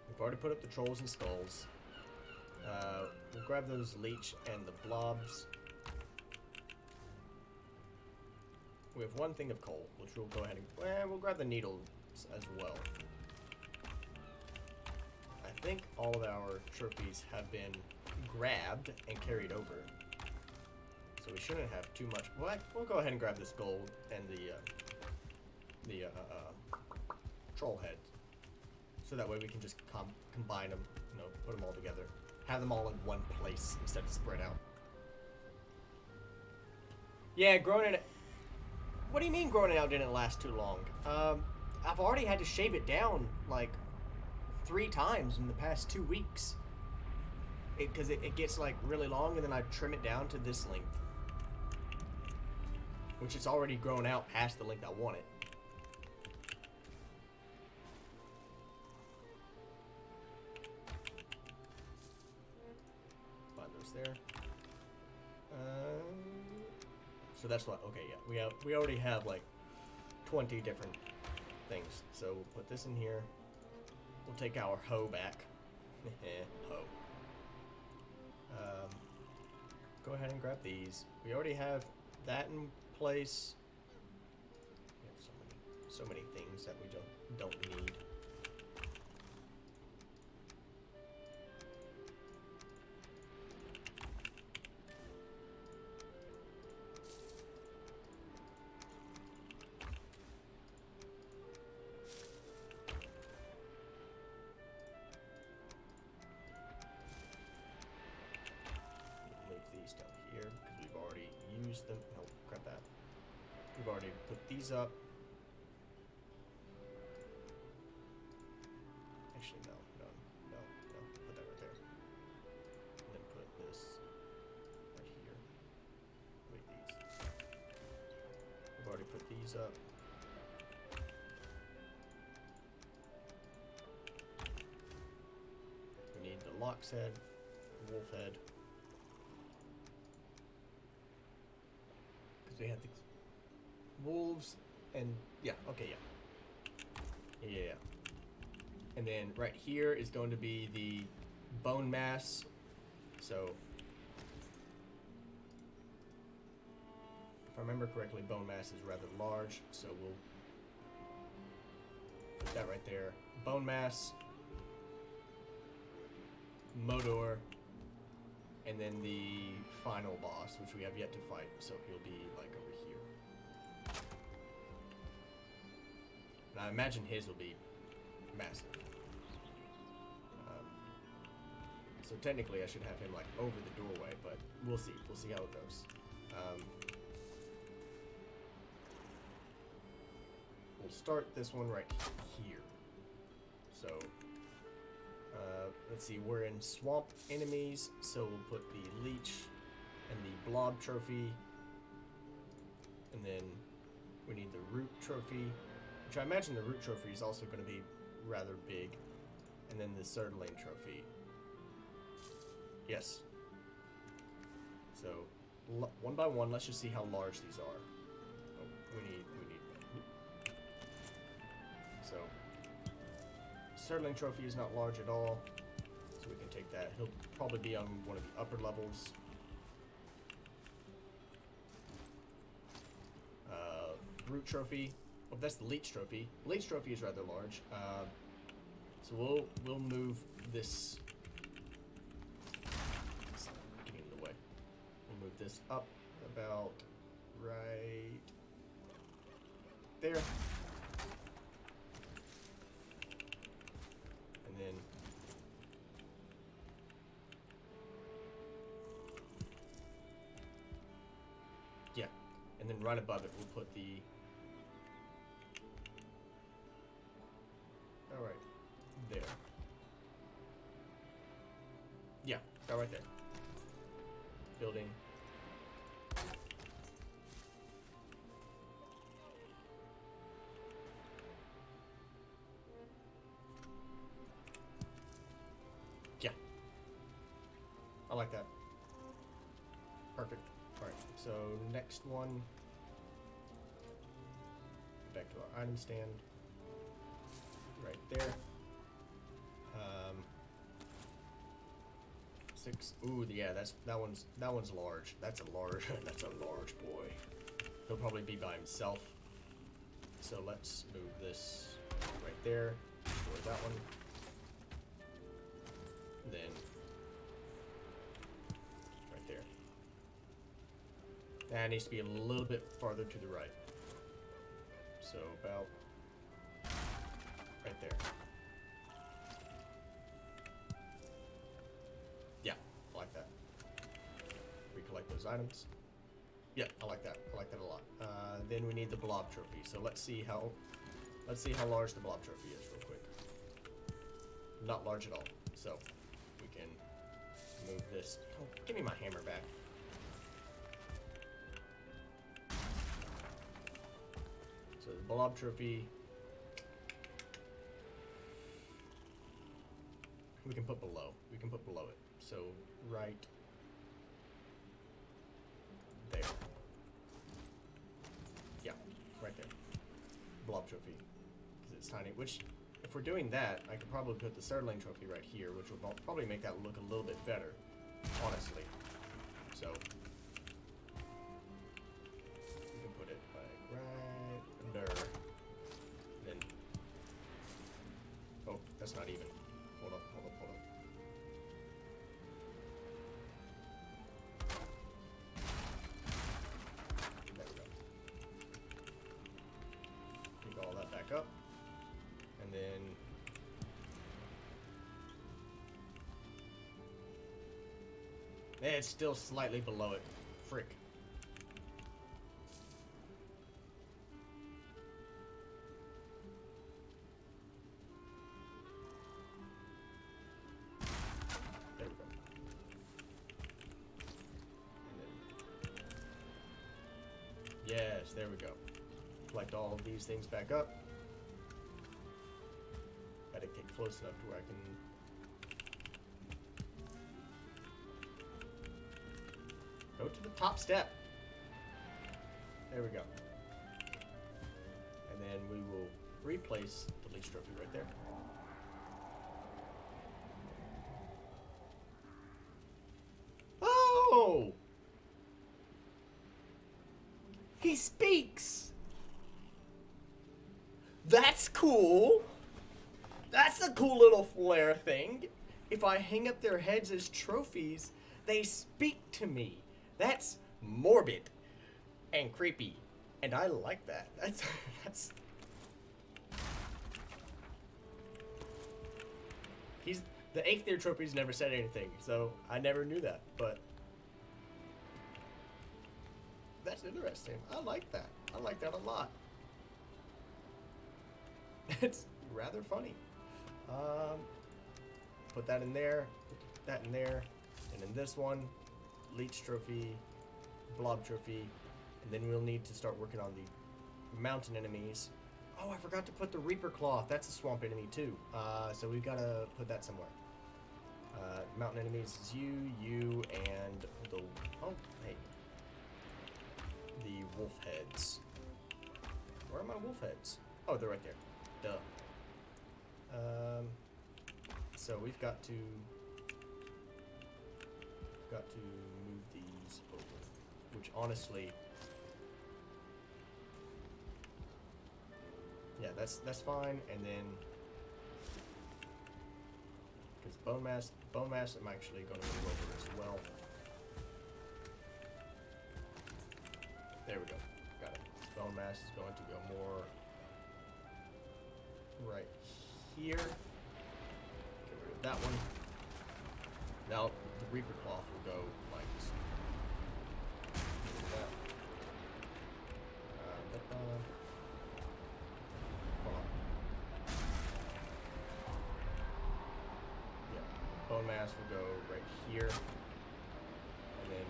We've already put up the trolls and skulls. We'll grab those leech and the blobs. We have one thing of coal, which we'll go ahead and we'll grab the needles as well. I think all of our trophies have been grabbed and carried over, so we shouldn't have too much. We'll go ahead and grab this gold and the troll head, so that way we can just combine them, you know, put them all together, have them all in one place instead of spread out. Yeah, growing it. What do you mean growing it out didn't last too long? I've already had to shave it down like 3 times in the past 2 weeks. Because it gets like really long, and then I trim it down to this length, which is already grown out past the length I want it. Find those there. So that's what. Okay, yeah, we already have like 20 different things. So we'll put this in here. We'll take our hoe back. Hoe. Go ahead and grab these. We already have that in place. We have so many things that we don't need. We've already put these up. Actually, no. Put that right there. And then put this right here. Wait, these. We've already put these up. We need the lox head, the wolf head. Because we have the wolves and yeah, okay, yeah. And then right here is going to be the bone mass. So if I remember correctly, bone mass is rather large, so we'll put that right there. Bone mass, Modor, and then the final boss, which we have yet to fight, so he'll be like over here. And I imagine his will be massive. So technically I should have him like over the doorway, but we'll see. We'll see how it goes. We'll start this one right here. So let's see, we're in swamp enemies, so we'll put the leech and the blob trophy, and then we need the root trophy, which I imagine the root trophy is also going to be rather big, and then the Surdling trophy. Yes. So one by one, let's just see how large these are. Oh, we need. So Surdling trophy is not large at all, so we can take that. He'll probably be on one of the upper levels. Root trophy. Oh, that's the leech trophy. Leech trophy is rather large. So we'll move this. Getting in the way. We'll move this up about right there. And then yeah, and then right above it we'll put the all right there. Yeah, that right there. Building. Yeah. I like that. Perfect. Alright, so next one. Back to our item stand. Right there. 6. Ooh, yeah, that one's large. That's a large boy. He'll probably be by himself. So let's move this right there. Destroy that one. And then right there. That needs to be a little bit farther to the right. So about right there. Yeah, I like that. Recollect those items. Yeah, I like that. I like that a lot. Then we need the blob trophy. So let's see how large the blob trophy is real quick. Not large at all. So we can move this. Oh, give me my hammer back. So the blob trophy. We can put below. We can put below it. So right there. Yeah, right there. Blob trophy. Because it's tiny. Which, if we're doing that, I could probably put the Surdling trophy right here, which will probably make that look a little bit better, honestly. So we can put it like right there. Then, oh, that's not even. Hold up. There we go. Pick all that back up. And then it's still slightly below it. Frick. Yes, there we go. Collect all of these things back up. Gotta get close enough to where I can... Go to the top step. There we go. And then we will replace the leech trophy right there. Oh! He speaks! That's cool! That's a cool little flair thing. If I hang up their heads as trophies, they speak to me. That's morbid and creepy. And I like that. That's... The 8th tier trophies never said anything, so I never knew that, but... That's interesting. I like that. I like that a lot. It's rather funny. Put that in there, put that in there, and in this one, leech trophy, blob trophy, and then we'll need to start working on the mountain enemies. Oh, I forgot to put the Reaper Cloth. That's a swamp enemy too. So we've got to put that somewhere. Mountain enemies is you, and the... Oh, hey. The wolf heads. Where are my wolf heads? Oh, they're right there. Duh. So we've got to move these over, which honestly, yeah, that's fine. And then because bone mass, I'm actually going to move over as well. There we go. Got it. Bone mass is going to go more right here. Get rid of that one. Now the Reaper Cloth will go like this. Get rid of that. Hold on. Yeah. Bone mass will go right here. And then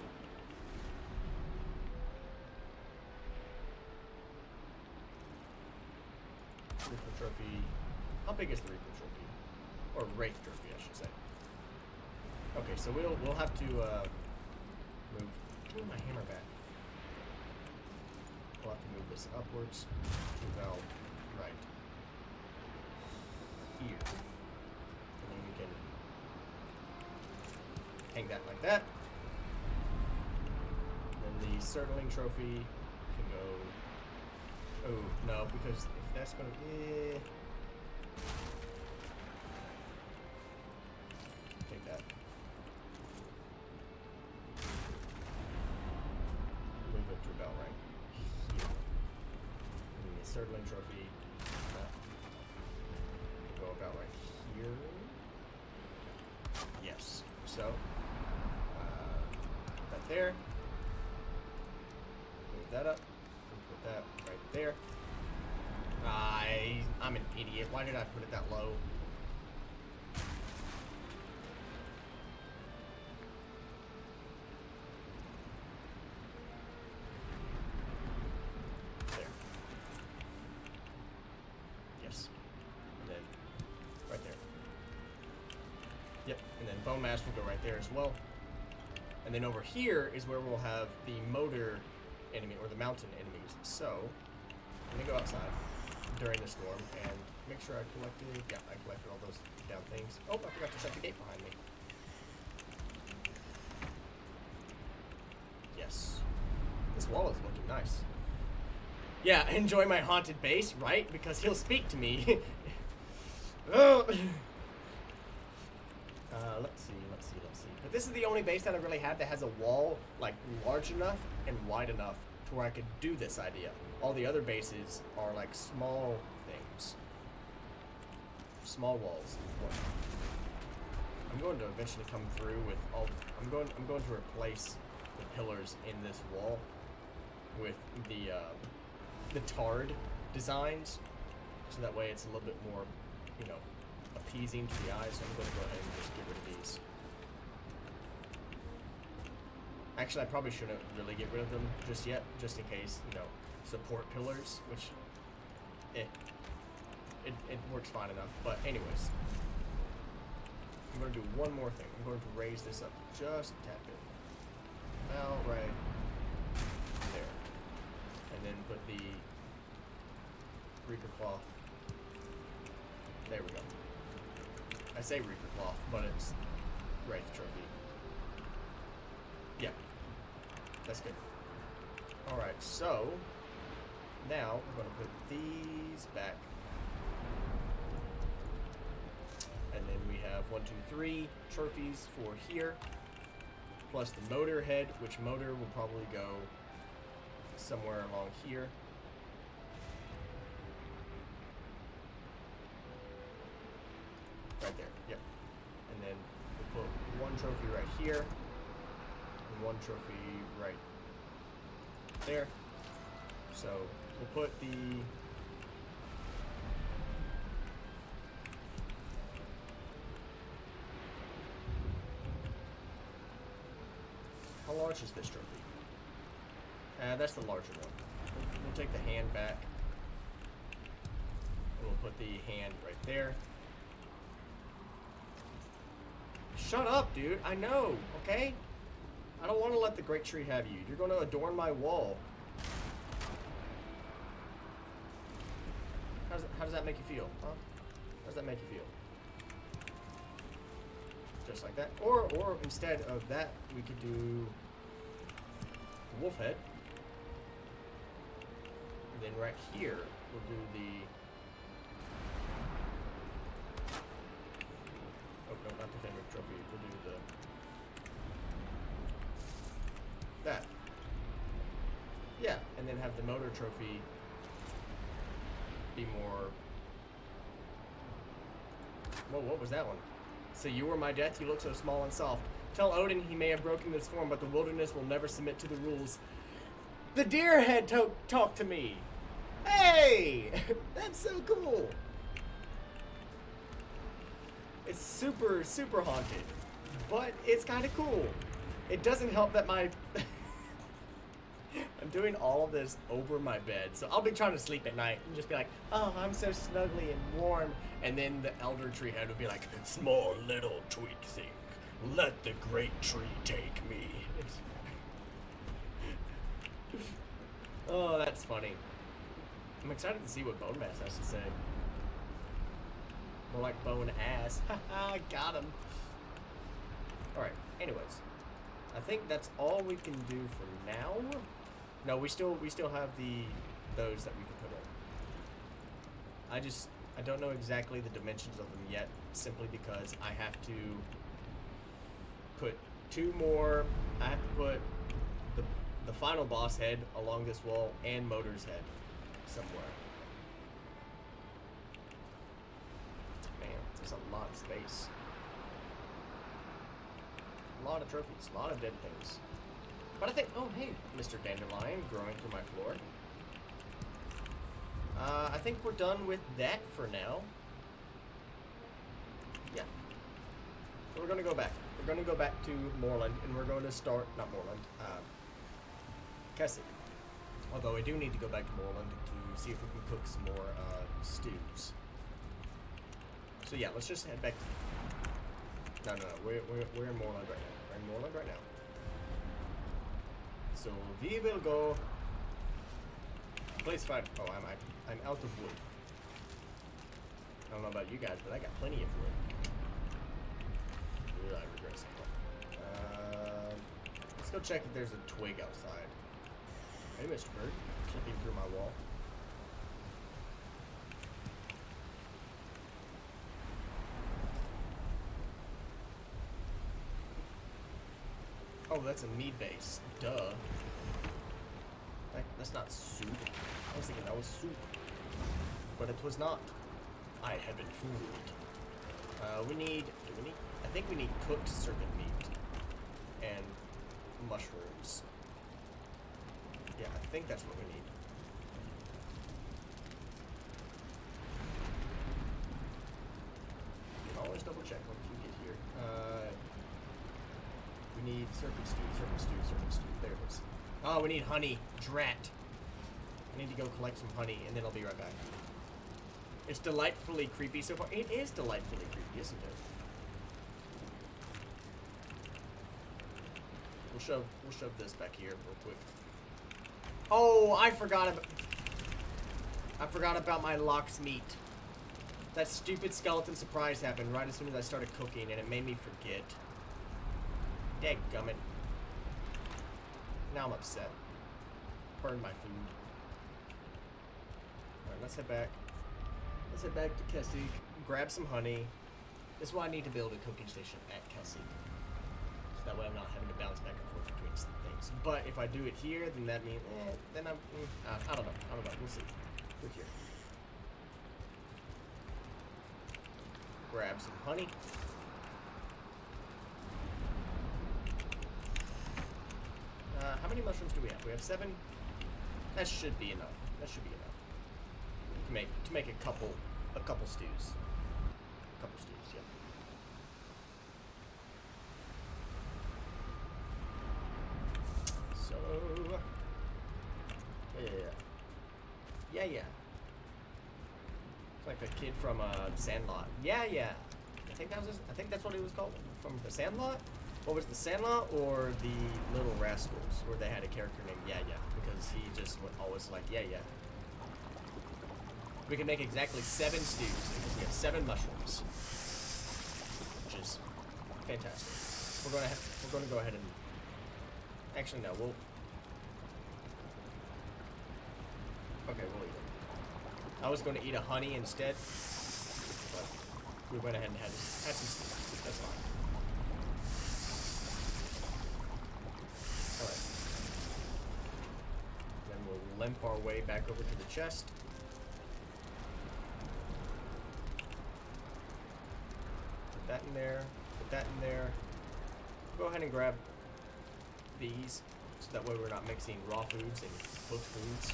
Reaper Trophy. How big is the Reaper Trophy? Or Wraith Trophy, I should say. Okay, so we'll have to move. Give me my hammer back. We'll have to move this upwards to about right here, and then we can hang that like that. And then the Surtling Trophy can go. Oh no, because if that's gonna take that. Move it to about right here. And then the Surtling Trophy go about right here. Yes. So put that there. Move that up. Put that right there. I'm an idiot. Why did I put it that low? There. Yes. And then right there. Yep. And then bone mass will go right there as well. And then over here is where we'll have the motor enemy or the mountain enemies. So I'm gonna go outside during the storm and make sure I collected. Yeah, I collected all those down things. Oh, I forgot to shut the gate behind me. Yes, this wall is looking nice. Yeah, enjoy my haunted base, right? Because he'll speak to me. Oh. Let's see. But this is the only base that I really have that has a wall like large enough and wide enough to where I could do this idea. All the other bases are like small things. Small walls. I'm going to eventually come through with all I'm going to replace the pillars in this wall with the tarred designs, so that way it's a little bit more, you know, appeasing to the eye. So I'm going to go ahead and just get rid of these. Actually, I probably shouldn't really get rid of them just yet, just in case, you know, support pillars, which, it works fine enough. But anyways, I'm going to do one more thing. I'm going to raise this up just a tad bit. About right there. And then put the Reaper Cloth. There we go. I say Reaper Cloth, but it's Wraith Trophy. Yeah. That's good. Alright, so now we're going to put these back. And then we have 1, 2, 3 trophies for here. Plus the motor head, which motor will probably go somewhere along here. Right there, yep. And then we'll put one trophy right here. And one trophy right there. So we'll put the how large is this trophy? That's the larger one. We'll take the hand back. And we'll put the hand right there. Shut up, dude. I know, okay? I don't want to let the great tree have you. You're going to adorn my wall. How does that make you feel, huh? How does that make you feel? Just like that. Or instead of that, we could do the wolf head. And then right here, we'll do the... Oh, no, not the Fenwick trophy. We'll do the... that. Yeah, and then have the motor trophy be more... Whoa, what was that one? So you were my death, you look so small and soft. Tell Odin he may have broken this form, but the wilderness will never submit to the rules. The deer head talked to me! Hey! That's so cool! It's super, super haunted. But it's kind of cool. It doesn't help that my... I'm doing all of this over my bed. So I'll be trying to sleep at night and just be like, oh, I'm so snuggly and warm. And then the elder tree head would be like, small little tweak thing. Let the great tree take me. Oh, that's funny. I'm excited to see what Bone Mass has to say. More like bone ass. Haha, got him. Alright, anyways. I think that's all we can do for now. No, we still have those that we can put in. I don't know exactly the dimensions of them yet, simply because I have to put 2 more. I have to put the final boss head along this wall and Motor's head somewhere. Man, there's a lot of space. A lot of trophies, a lot of dead things. But I think, oh hey, Mr. Dandelion growing through my floor. I think we're done with that for now. Yeah. So we're gonna go back. We're gonna go back to Moorland, and we're going to start, not Moorland, Kessig. Although I do need to go back to Moreland to see if we can cook some more stews. So yeah, let's just head back to... No, we're in Moreland right now. We're in Moreland right now. So we will go... Place 5. Oh, I'm out of wood. I don't know about you guys, but I got plenty of wood. Ugh, I regret something. Let's go check if there's a twig outside. Hey, Mr. Bird, clipping through my wall. Oh, that's a mead base. Duh. That's not soup. I was thinking that was soup. But it was not. I have been fooled. We need... Do we need... I think we need cooked serpent meat. And mushrooms. Yeah, I think that's what we need. You can always double check once you get here. We need serpent stew, serpent stew, serpent stew. There it is. Oh, we need honey. Drat. I need to go collect some honey, and then I'll be right back. It's delightfully creepy so far. It is delightfully creepy, isn't it? We'll shove this back here real quick. Oh, I forgot about my lox meat. That stupid skeleton surprise happened right as soon as I started cooking, and it made me forget. Dadgummit. Now I'm upset. Burned my food. Alright, let's head back. Let's head back to Kessig, grab some honey. This is why I need to build a cooking station at Kessig. So that way I'm not having to bounce back and forth between things. But if I do it here, then that means, then I'm, I don't know. I don't know. We'll see. We're here. Grab some honey. How many mushrooms do we have? We have 7. That should be enough. That should be enough to make a couple stews. A couple stews, yeah. So yeah. It's like the kid from Sandlot. Yeah. I think that's what it was called from the Sandlot. What was the Sandlot or the Little Rascals, where they had a character named Yeah, because he just would always like Yeah. We can make exactly 7 stews because we have 7 mushrooms, which is fantastic. We're gonna go ahead and actually no, we'll eat it. I was going to eat a honey instead, but we went ahead and had some stew. That's fine. All right. Then we'll limp our way back over to the chest. That in there, put that in there. Go ahead and grab these, so that way we're not mixing raw foods and cooked foods.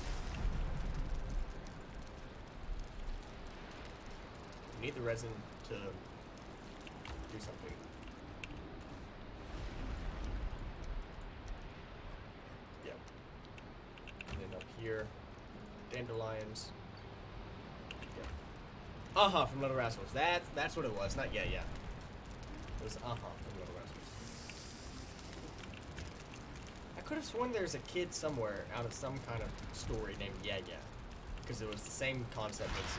We need the resin to do something. Yeah. And then up here, dandelions. Yeah. From Little Rascals. That's what it was, not Yeah. It was from Little Rascals. I could have sworn there's a kid somewhere out of some kind of story named Yeah. Because it was the same concept as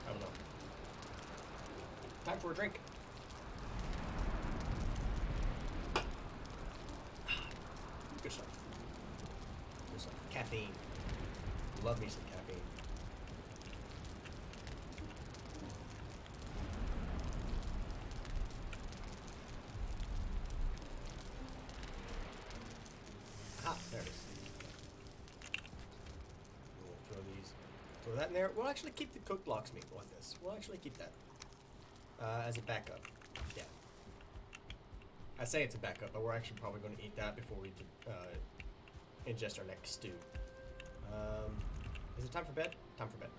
I don't know. Time for a drink. Good stuff. Good stuff. Caffeine. Love me some caffeine. There it is. We'll throw these. Throw that in there. We'll actually keep the cooked lox meat like this. We'll actually keep that as a backup. Yeah. I say it's a backup, but we're actually probably going to eat that before we ingest our next stew. Is it time for bed? Time for bed.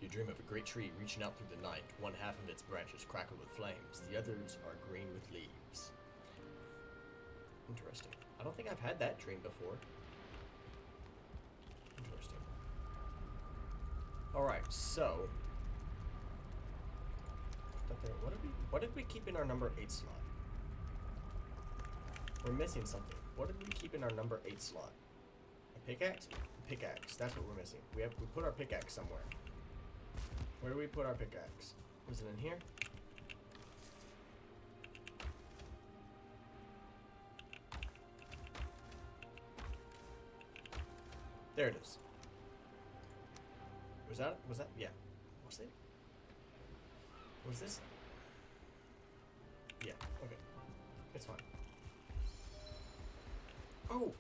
You dream of a great tree reaching out through the night. One half of its branches crackle with flames. The others are green with leaves. Interesting. I don't think I've had that dream before. Interesting. Alright, so... What did we keep in our number 8 slot? We're missing something. What did we keep in our number 8 slot? A pickaxe? A pickaxe. That's what we're missing. We put our pickaxe somewhere. Where do we put our pickaxe? Was it in here? There it is. Was that? Yeah. Was it? Was this? Yeah, okay. It's fine. Oh!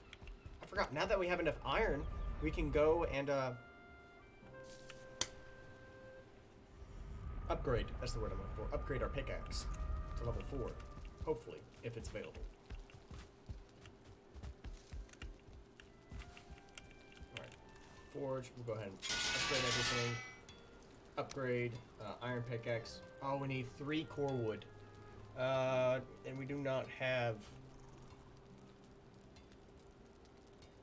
I forgot. Now that we have enough iron, we can go and, upgrade. That's the word I'm looking for. Upgrade our pickaxe to level 4. Hopefully, if it's available. Alright. Forge. We'll go ahead and upgrade everything. Upgrade, iron pickaxe. Oh, we need 3 core wood. And we do not have...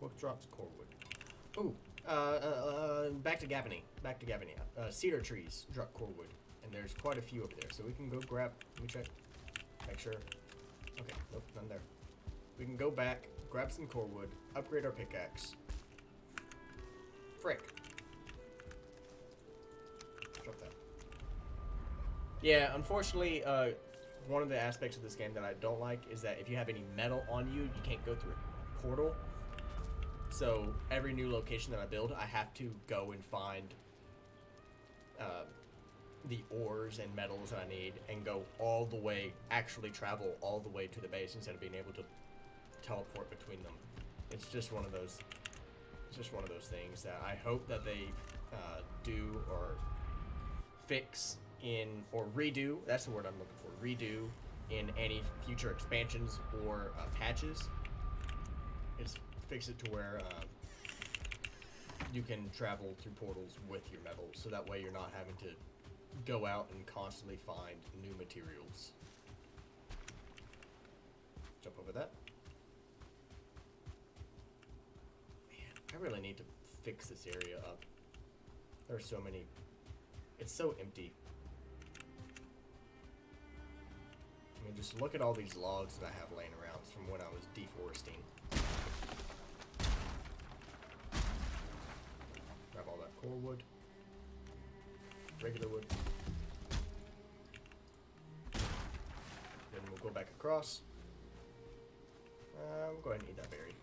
What drops core wood? Ooh, back to Gavin. Cedar trees drop core wood. And there's quite a few over there. So we can go grab, let me check, make sure. Okay, nope, none there. We can go back, grab some core wood, upgrade our pickaxe. Frick. Drop that. Yeah, unfortunately, one of the aspects of this game that I don't like is that if you have any metal on you, you can't go through a portal. So every new location that I build, I have to go and find the ores and metals that I need and go all the way, actually travel all the way to the base instead of being able to teleport between them. It's just one of those. It's just one of those things that I hope that they do or fix in or redo. That's the word I'm looking for. Redo in any future expansions or patches. It's fix it to where you can travel through portals with your metals, so that way you're not having to go out and constantly find new materials. Jump over that. Man, I really need to fix this area up. There are so many. It's so empty. I mean, just look at all these logs that I have laying around from when I was deforesting. Grab all that core wood. Regular wood. Then we'll go back across. We'll go ahead and eat that berry.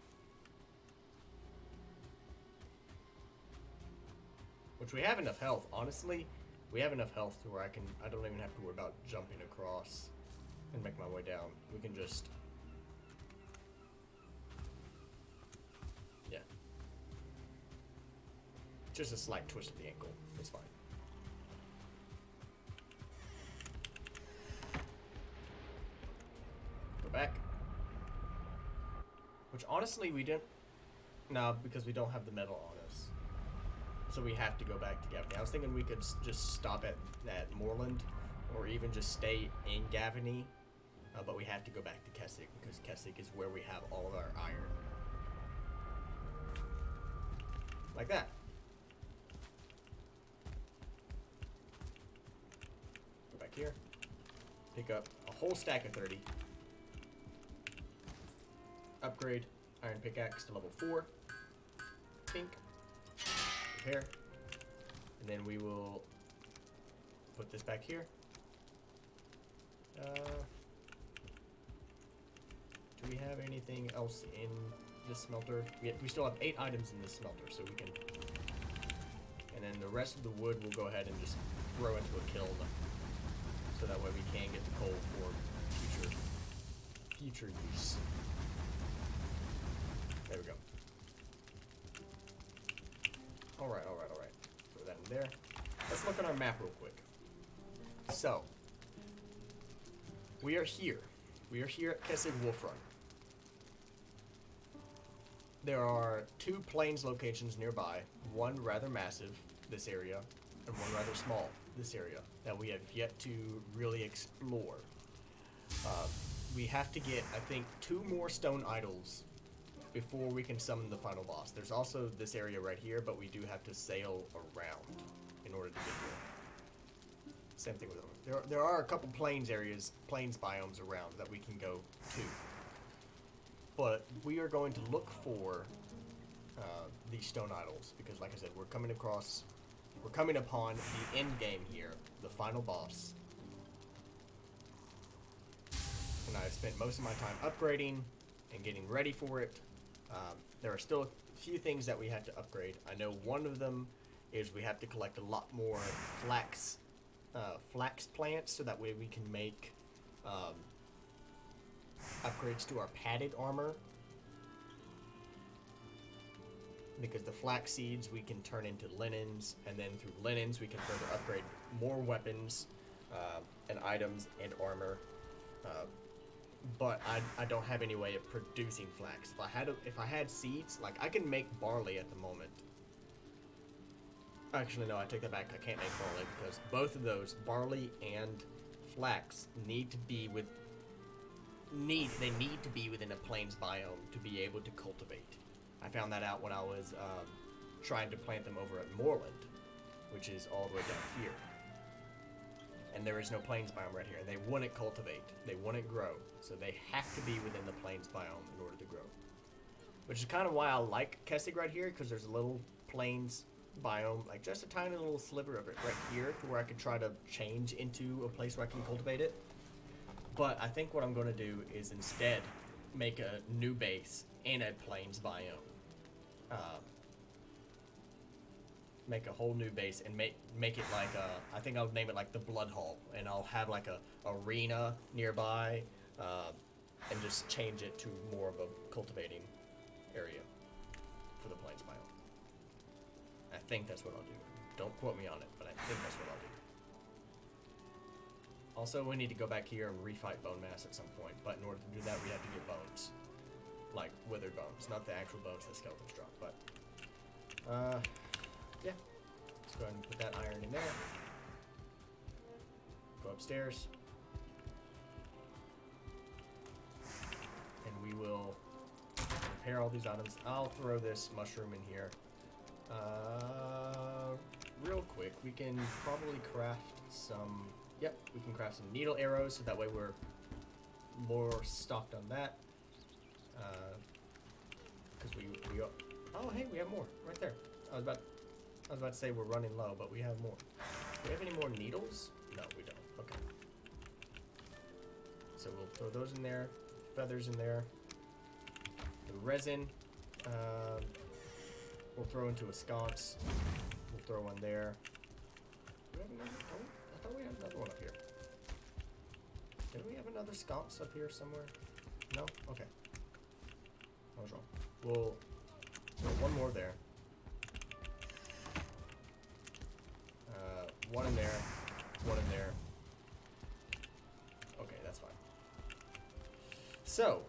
Which we have enough health, honestly. We have enough health to where I don't even have to worry about jumping across and make my way down. We can just... Yeah. Just a slight twist of the ankle. It's fine. Go back. Which honestly we didn't... No, because we don't have the metal on us. So we have to go back to Gavin. I was thinking we could just stop at Moorland, or even just stay in Gavin, but we have to go back to Kessig, because Kessig is where we have all of our iron. Like that. Go back here. Pick up a whole stack of 30. Upgrade iron pickaxe to level 4. Pink. Repair. And then we will put this back here. Do we have anything else in this smelter? We still have 8 items in this smelter, so we can... And then the rest of the wood we'll go ahead and just throw into a kiln. So that way we can get the coal for future use. There we go. Alright. Throw that in there. Let's look at our map real quick. So, we are here. We are here at Kessig Wolfrun. There are 2 plains locations nearby, one rather massive, this area, and one rather small, this area, that we have yet to really explore. We have to get, I think, 2 more stone idols before we can summon the final boss. There's also this area right here, but we do have to sail around in order to get there. Same thing with them. There are a couple plains biomes around that we can go to. But we are going to look for these stone idols, because like I said, we're coming upon the end game here, the final boss. And I've spent most of my time upgrading and getting ready for it. There are still a few things that we have to upgrade. I know one of them is we have to collect a lot more flax plants, so that way we can make upgrades to our padded armor. Because the flax seeds we can turn into linens, and then through linens we can further upgrade more weapons and items and armor. But I don't have any way of producing flax. If I had seeds, like I can make barley at the moment. Actually, no, I take that back. I can't make barley because both of those, barley and flax, need to be within a plains biome to be able to cultivate. I found that out when I was trying to plant them over at Moorland, which is all the way down here. And there is no plains biome right here. And they wouldn't cultivate. They wouldn't grow. So they have to be within the plains biome in order to grow. Which is kind of why I like Kessig right here, because there's a little plains biome, like just a tiny little sliver of it right here, to where I could try to change into a place where I can cultivate it. But I think what I'm going to do is instead make a new base in a plains biome. Make a whole new base and make it like I think I'll name it like the Blood Hall, and I'll have like a arena nearby, and just change it to more of a cultivating area for the plains biome. I think that's what I'll do. Don't quote me on it, but I think that's what I'll do. Also, we need to go back here and refight bone mass at some point, but in order to do that, we have to get bones. Like withered bones, not the actual bones that skeletons drop, but yeah. Let's go ahead and put that iron in there. Go upstairs. And we will prepare all these items. I'll throw this mushroom in here. Real quick, we can probably craft some... Yep, we can craft some needle arrows, so that way we're more stocked on that. Because we oh, hey, we have more right there. I was about to say we're running low, but we have more. Do we have any more needles? No, we don't. Okay. So we'll throw those in there. Feathers in there. The resin, we'll throw into a sconce. We'll throw one there. Do we have another? Oh, I thought we had another one up here. Did we have another sconce up here somewhere? No? Okay. I was wrong. We'll throw one more there. One in there. One in there. Okay, that's fine. So.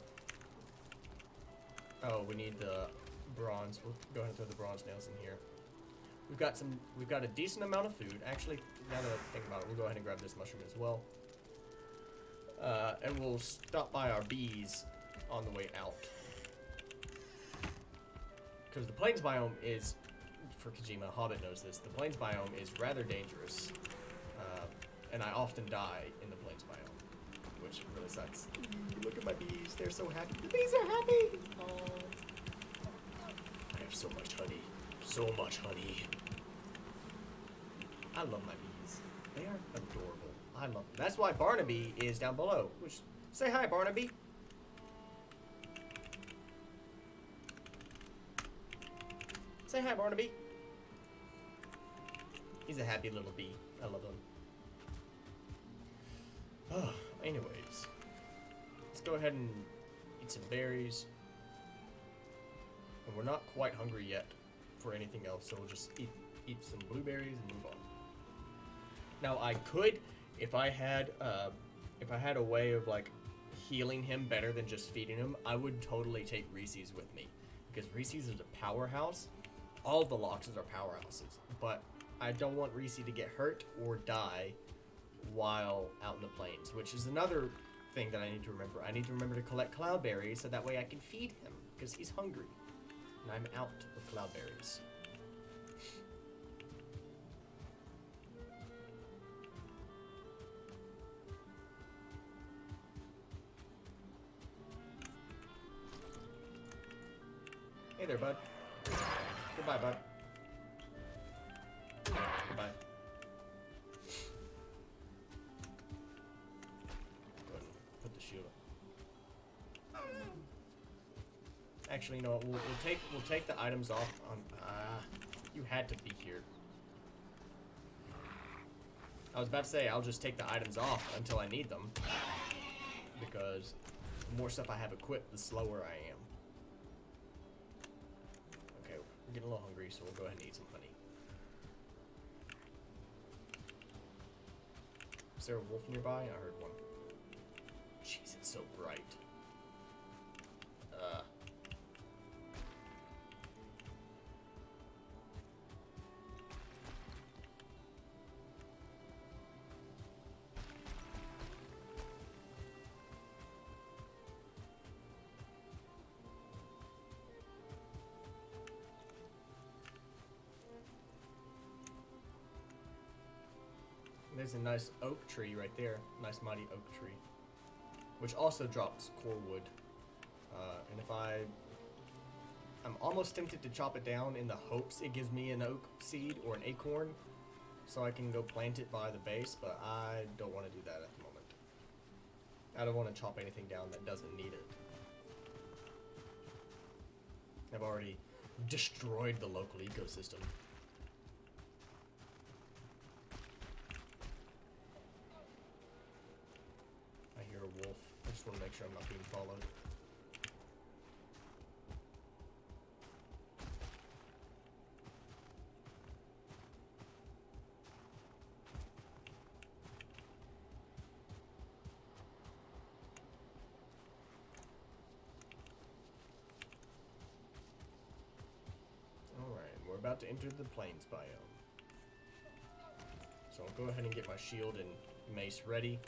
Oh, we need the bronze. We'll go ahead and throw the bronze nails in here. We've got a decent amount of food. Actually, now that I think about it, we'll go ahead and grab this mushroom as well. And we'll stop by our bees on the way out. Because the plains biome is, for Kojima, Hobbit knows this, the plains biome is rather dangerous. And I often die in the plains biome, which really sucks. Look at my bees, they're so happy. The bees are happy! Oh. I have so much honey. So much honey. I love my bees. They are adorable. I love them. That's why Barnaby is down below. Which, say hi, Barnaby. Say hi, Barnaby. He's a happy little bee. I love him. Oh, anyways. Let's go ahead and eat some berries. And we're not quite hungry yet for anything else, so we'll just eat some blueberries and move on. Now I could, if I had a way of like healing him better than just feeding him, I would totally take Reese's with me, because Reese's is a powerhouse. All the Loxes are powerhouses, but I don't want Reese to get hurt or die while out in the plains, which is another thing that I need to remember. I need to remember to collect cloudberries so that way I can feed him, because he's hungry. And I'm out of cloudberries. Hey there, bud. Goodbye, bud. Goodbye. Go ahead and put the shield up. Actually, you know what? We'll take the items off on. You had to be here. I was about to say I'll just take the items off until I need them, because the more stuff I have equipped, the slower I am. Okay, we're getting a little hungry, so we'll go ahead and eat some honey. Is there a wolf nearby? I heard one. Jeez, it's so bright. There's a nice oak tree right there. Nice mighty oak tree. Which also drops core wood. And if I'm almost tempted to chop it down in the hopes it gives me an oak seed or an acorn. So I can go plant it by the base, but I don't want to do that at the moment. I don't want to chop anything down that doesn't need it. I've already destroyed the local ecosystem. I hear a wolf. I just want to make sure I'm not being followed. About to enter the plains biome. So I'll go ahead and get my shield and mace ready.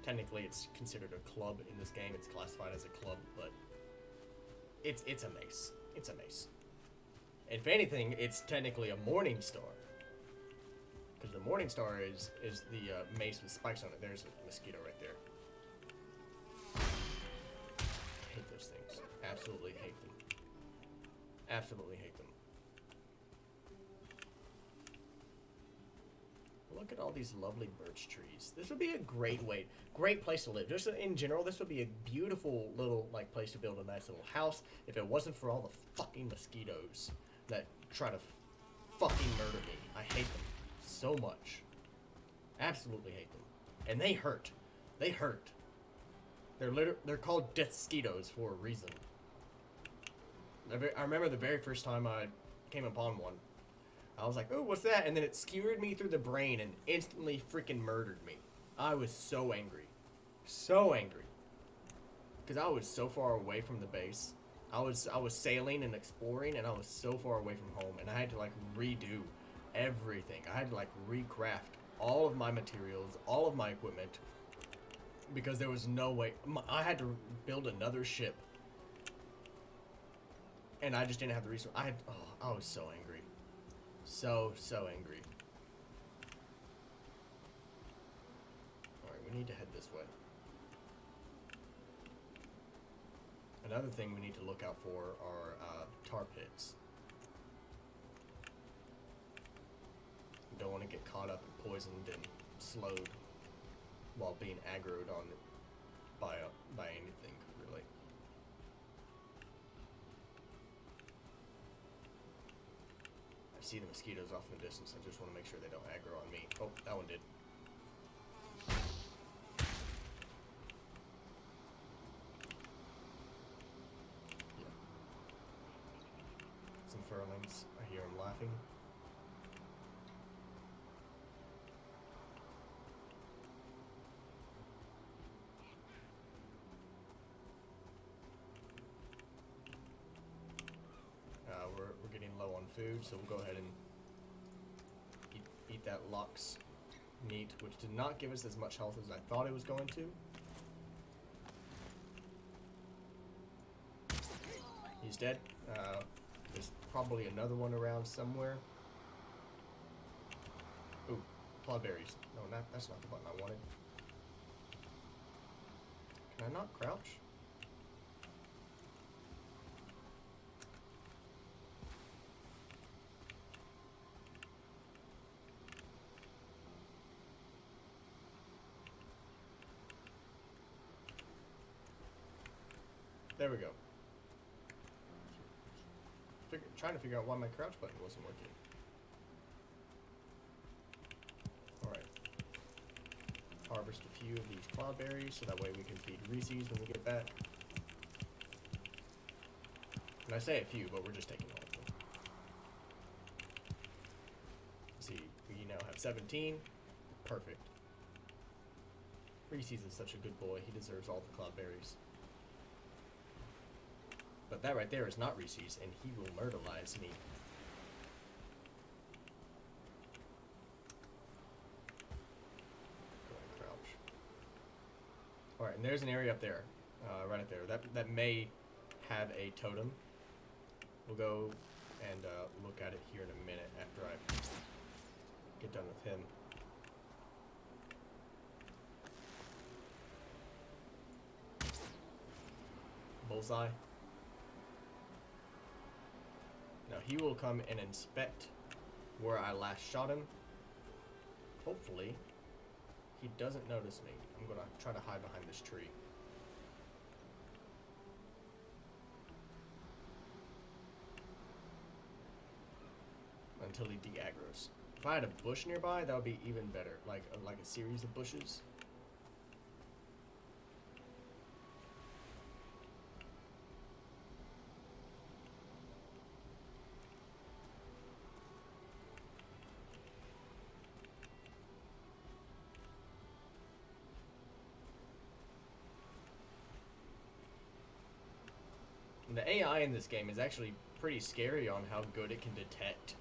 Technically it's considered a club in this game. It's classified as a club, but it's a mace. It's a mace. If anything, it's technically a morning star. Because the morning star is the mace with spikes on it. There's a mosquito right there. Hate those things. Absolutely hate them. Absolutely hate them. Look at all these lovely birch trees. This would be a great place to live. Just in general, this would be a beautiful little place to build a nice little house if it wasn't for all the fucking mosquitoes that try to fucking murder me. I hate them so much. Absolutely hate them. And they hurt. They hurt. They're called death-skeetos for a reason. I remember the very first time I came upon one. I was like, oh, what's that? And then it skewered me through the brain and instantly freaking murdered me. I was so angry. So angry. Because I was so far away from the base. I was sailing and exploring, and I was so far away from home. And I had to, redo everything. I had to, recraft all of my materials, all of my equipment. Because there was no way. I had to build another ship. And I just didn't have the resource. I was so angry. So angry. Alright, we need to head this way. Another thing we need to look out for are tar pits. We don't want to get caught up and poisoned and slowed while being aggroed on by anything, really. I see the mosquitoes off in the distance. I just want to make sure they don't aggro on me. Oh, that one did. Yeah. Some furlings. I hear them laughing. We're getting low on food, so we'll go ahead and eat that lox meat, which did not give us as much health as I thought it was going to. He's dead. There's probably another one around somewhere. Ooh, clawberries. No, that's not the button I wanted. Can I not crouch? There we go. Trying to figure out why my crouch button wasn't working. Alright. Harvest a few of these cloudberries so that way we can feed Reese's when we get back. And I say a few, but we're just taking all of them. See, we now have 17. Perfect. Reese's is such a good boy. He deserves all the cloudberries. But that right there is not Reese's, and he will murderize me. Go ahead and crouch. Alright, and there's an area up there. Right up there. That may have a totem. We'll go and look at it here in a minute after I get done with him. Bullseye. Now he will come and inspect where I last shot him. Hopefully, he doesn't notice me. I'm gonna try to hide behind this tree. Until he de-aggroes. If I had a bush nearby, that would be even better. Like a series of bushes. The AI in this game is actually pretty scary on how good it can detect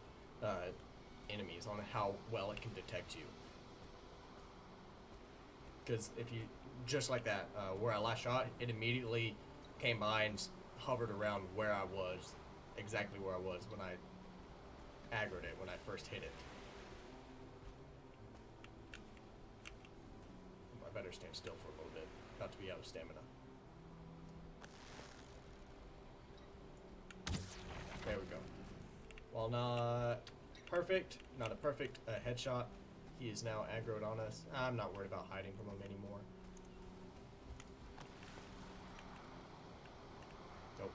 enemies, on how well it can detect you. Because if you, just like that, where I last shot, it immediately came by and hovered around where I was, exactly where I was when I aggroed it, when I first hit it. I better stand still for a little bit, about to be out of stamina. There we go. While not perfect, not a perfect headshot, he is now aggroed on us. I'm not worried about hiding from him anymore. Nope.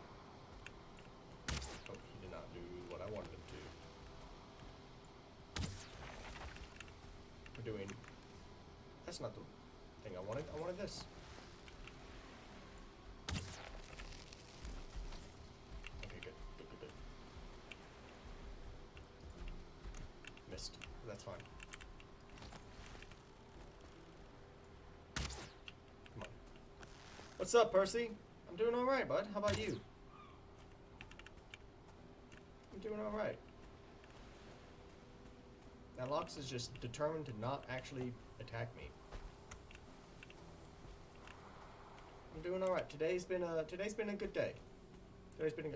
Oh, he did not do what I wanted him to. We're doing... That's not the thing I wanted. I wanted this. Missed. That's fine. Come on. What's up, Percy? I'm doing alright, bud. How about you? I'm doing alright. Now, Lox is just determined to not actually attack me. I'm doing alright. Today's been a good day.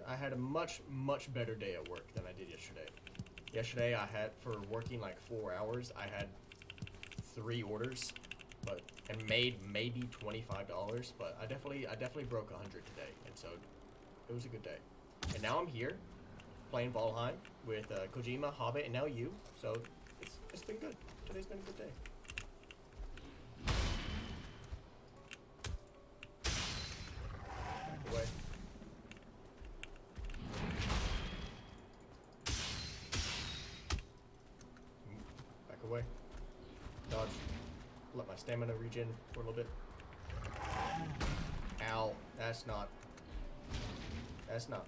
I had a much better day at work than I did yesterday. Yesterday, I had, for working like 4 hours, I had 3 orders, and made maybe $25. But I definitely broke 100 today, and so it was a good day. And now I'm here, playing Valheim with Kojima, Hobbit, and now you. So it's been good. Today's been a good day. Back away. Away. Dodge. Let my stamina regen for a little bit. Ow. That's not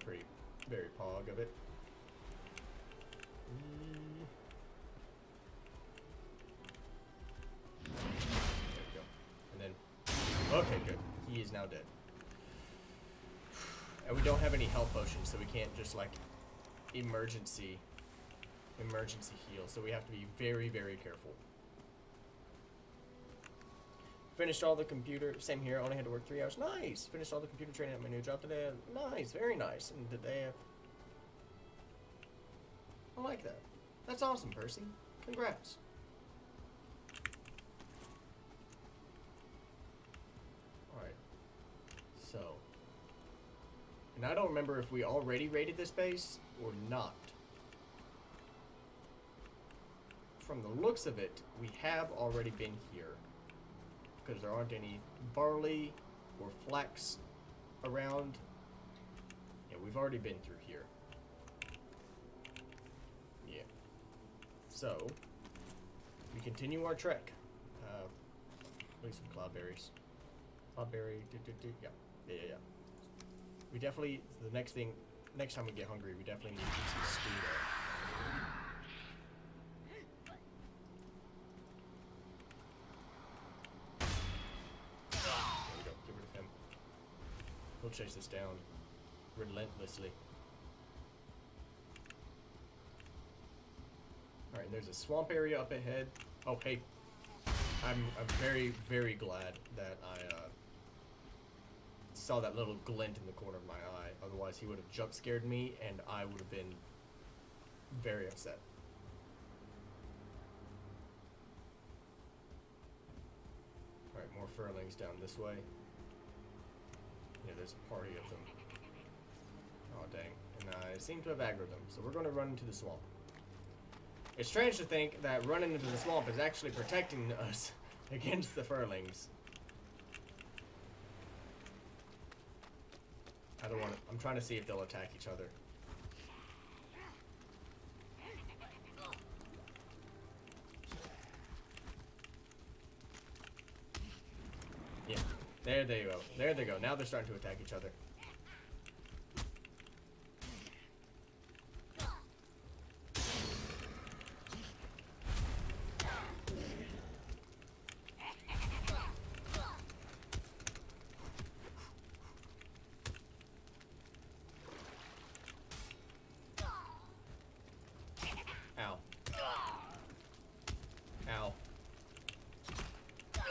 pretty. Very pog of it. There we go. And then, okay, good. He is now dead. And we don't have any health potions, so we can't just like emergency heal, so we have to be very careful. Finished all the computer, same here, only had to work 3 hours. Nice! Finished all the computer training at my new job today. Nice, very nice. And today, I like that. That's awesome, Percy. Congrats. Alright. So. And I don't remember if we already raided this base or not. From the looks of it, we have already been here. Because there aren't any barley or flax around. Yeah, we've already been through here. Yeah. So, we continue our trek. Leave some cloudberries. Cloudberry, yeah. We definitely, the next time we get hungry, we definitely need to eat some stew there. We'll chase this down relentlessly. Alright, there's a swamp area up ahead. Oh, hey. I'm very glad that I saw that little glint in the corner of my eye. Otherwise, he would have jump scared me, and I would have been very upset. Alright, more furlings down this way. Yeah, there's a party of them. Oh, dang. And I seem to have aggroed them, so we're going to run into the swamp. It's strange to think that running into the swamp is actually protecting us against the furlings. I don't want to... I'm trying to see if they'll attack each other. Yeah. There they go. There they go. Now they're starting to attack each other. Ow. Ow.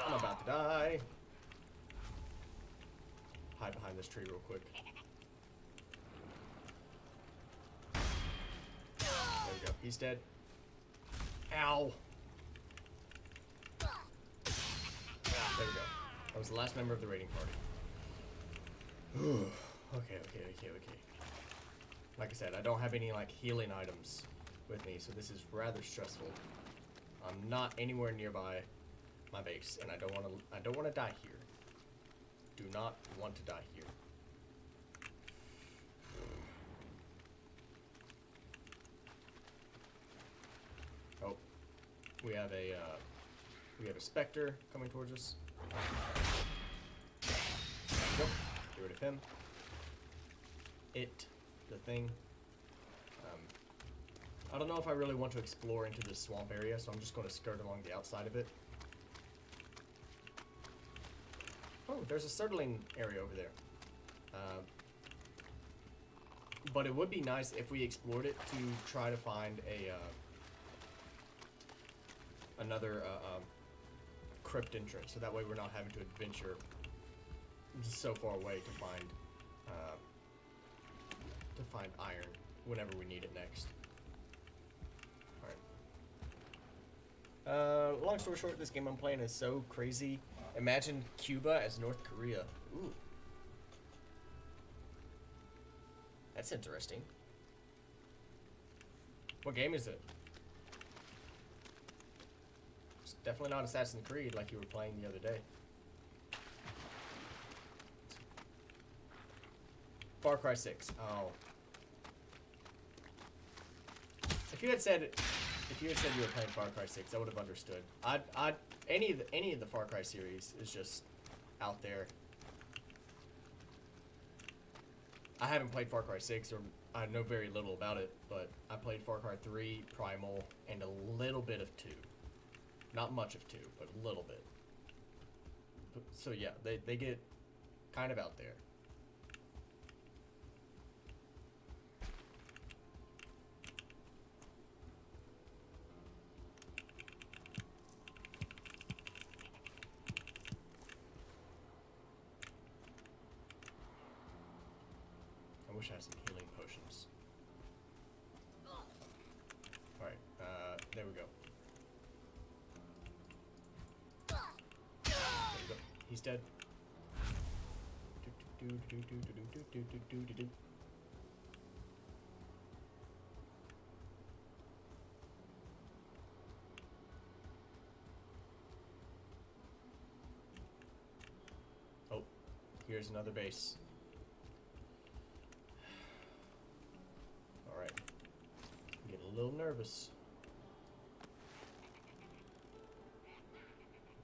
I'm about to die. Hide behind this tree real quick. There we go. He's dead. Ow. There we go. That was the last member of the raiding party. Okay. Like I said, I don't have any like healing items with me, so this is rather stressful. I'm not anywhere nearby my base, and I don't want to die here. Do not want to die here. Oh, we have a specter coming towards us. Nope. Get rid of him. The thing. I don't know if I really want to explore into this swamp area, so I'm just going to skirt along the outside of it. Oh, there's a settling area over there. But it would be nice if we explored it to try to find another crypt entrance, so that way we're not having to adventure so far away to find iron whenever we need it next. Alright. Long story short, this game I'm playing is so crazy. Imagine Cuba as North Korea. Ooh. That's interesting. What game is it? It's definitely not Assassin's Creed like you were playing the other day. Far Cry 6. Oh. If you had said you were playing Far Cry 6, I would have understood. Any of the Far Cry series is just out there. I haven't played Far Cry 6, or I know very little about it, but I played Far Cry 3, Primal, and a little bit of 2. Not much of 2, but a little bit. So yeah, they get kind of out there. I wish I had some healing potions. Alright, there we go. There we go. He's dead. Oh, here's another base. Alright. I'm getting a little nervous.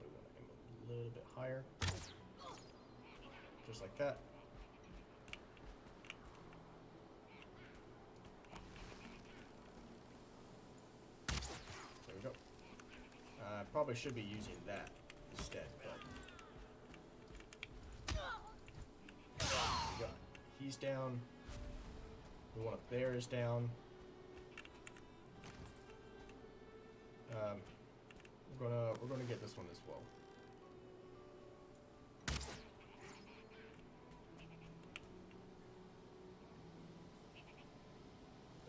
We want to aim a little bit higher. Just like that. There we go. I probably should be using that instead, but... There we go. He's down. The one up there is down. We're gonna get this one as well.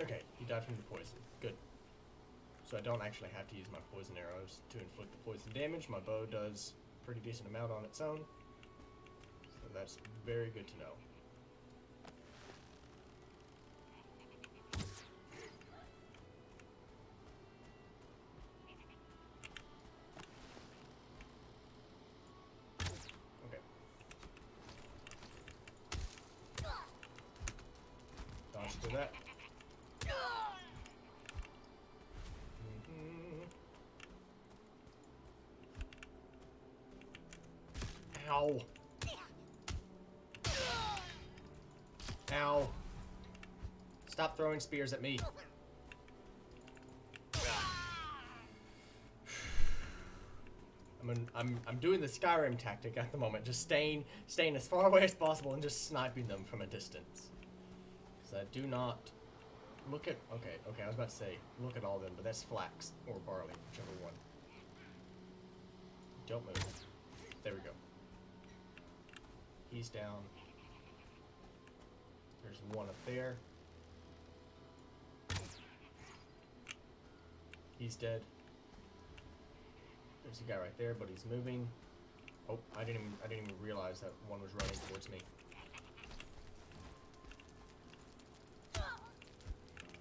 Okay, He died from the poison. Good. So I don't actually have to use my poison arrows to inflict the poison damage. My bow does a pretty decent amount on its own. So that's very good to know. Okay. Dodge through that. Ow. Ow. Stop throwing spears at me. I'm doing the Skyrim tactic at the moment, just staying as far away as possible and just sniping them from a distance. Because I do not look at okay, I was about to say look at all of them, but that's flax or barley, whichever one. Don't move. There we go. He's down. There's one up there. He's dead. There's a guy right there, but he's moving. Oh, I didn't even realize that one was running towards me. There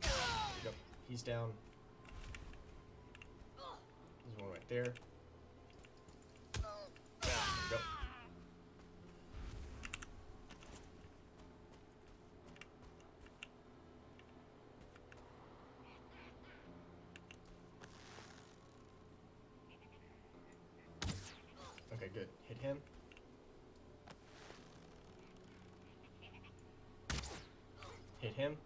we go. He's down. There's one right there. There we go. Okay, good. Hit him. Hit him.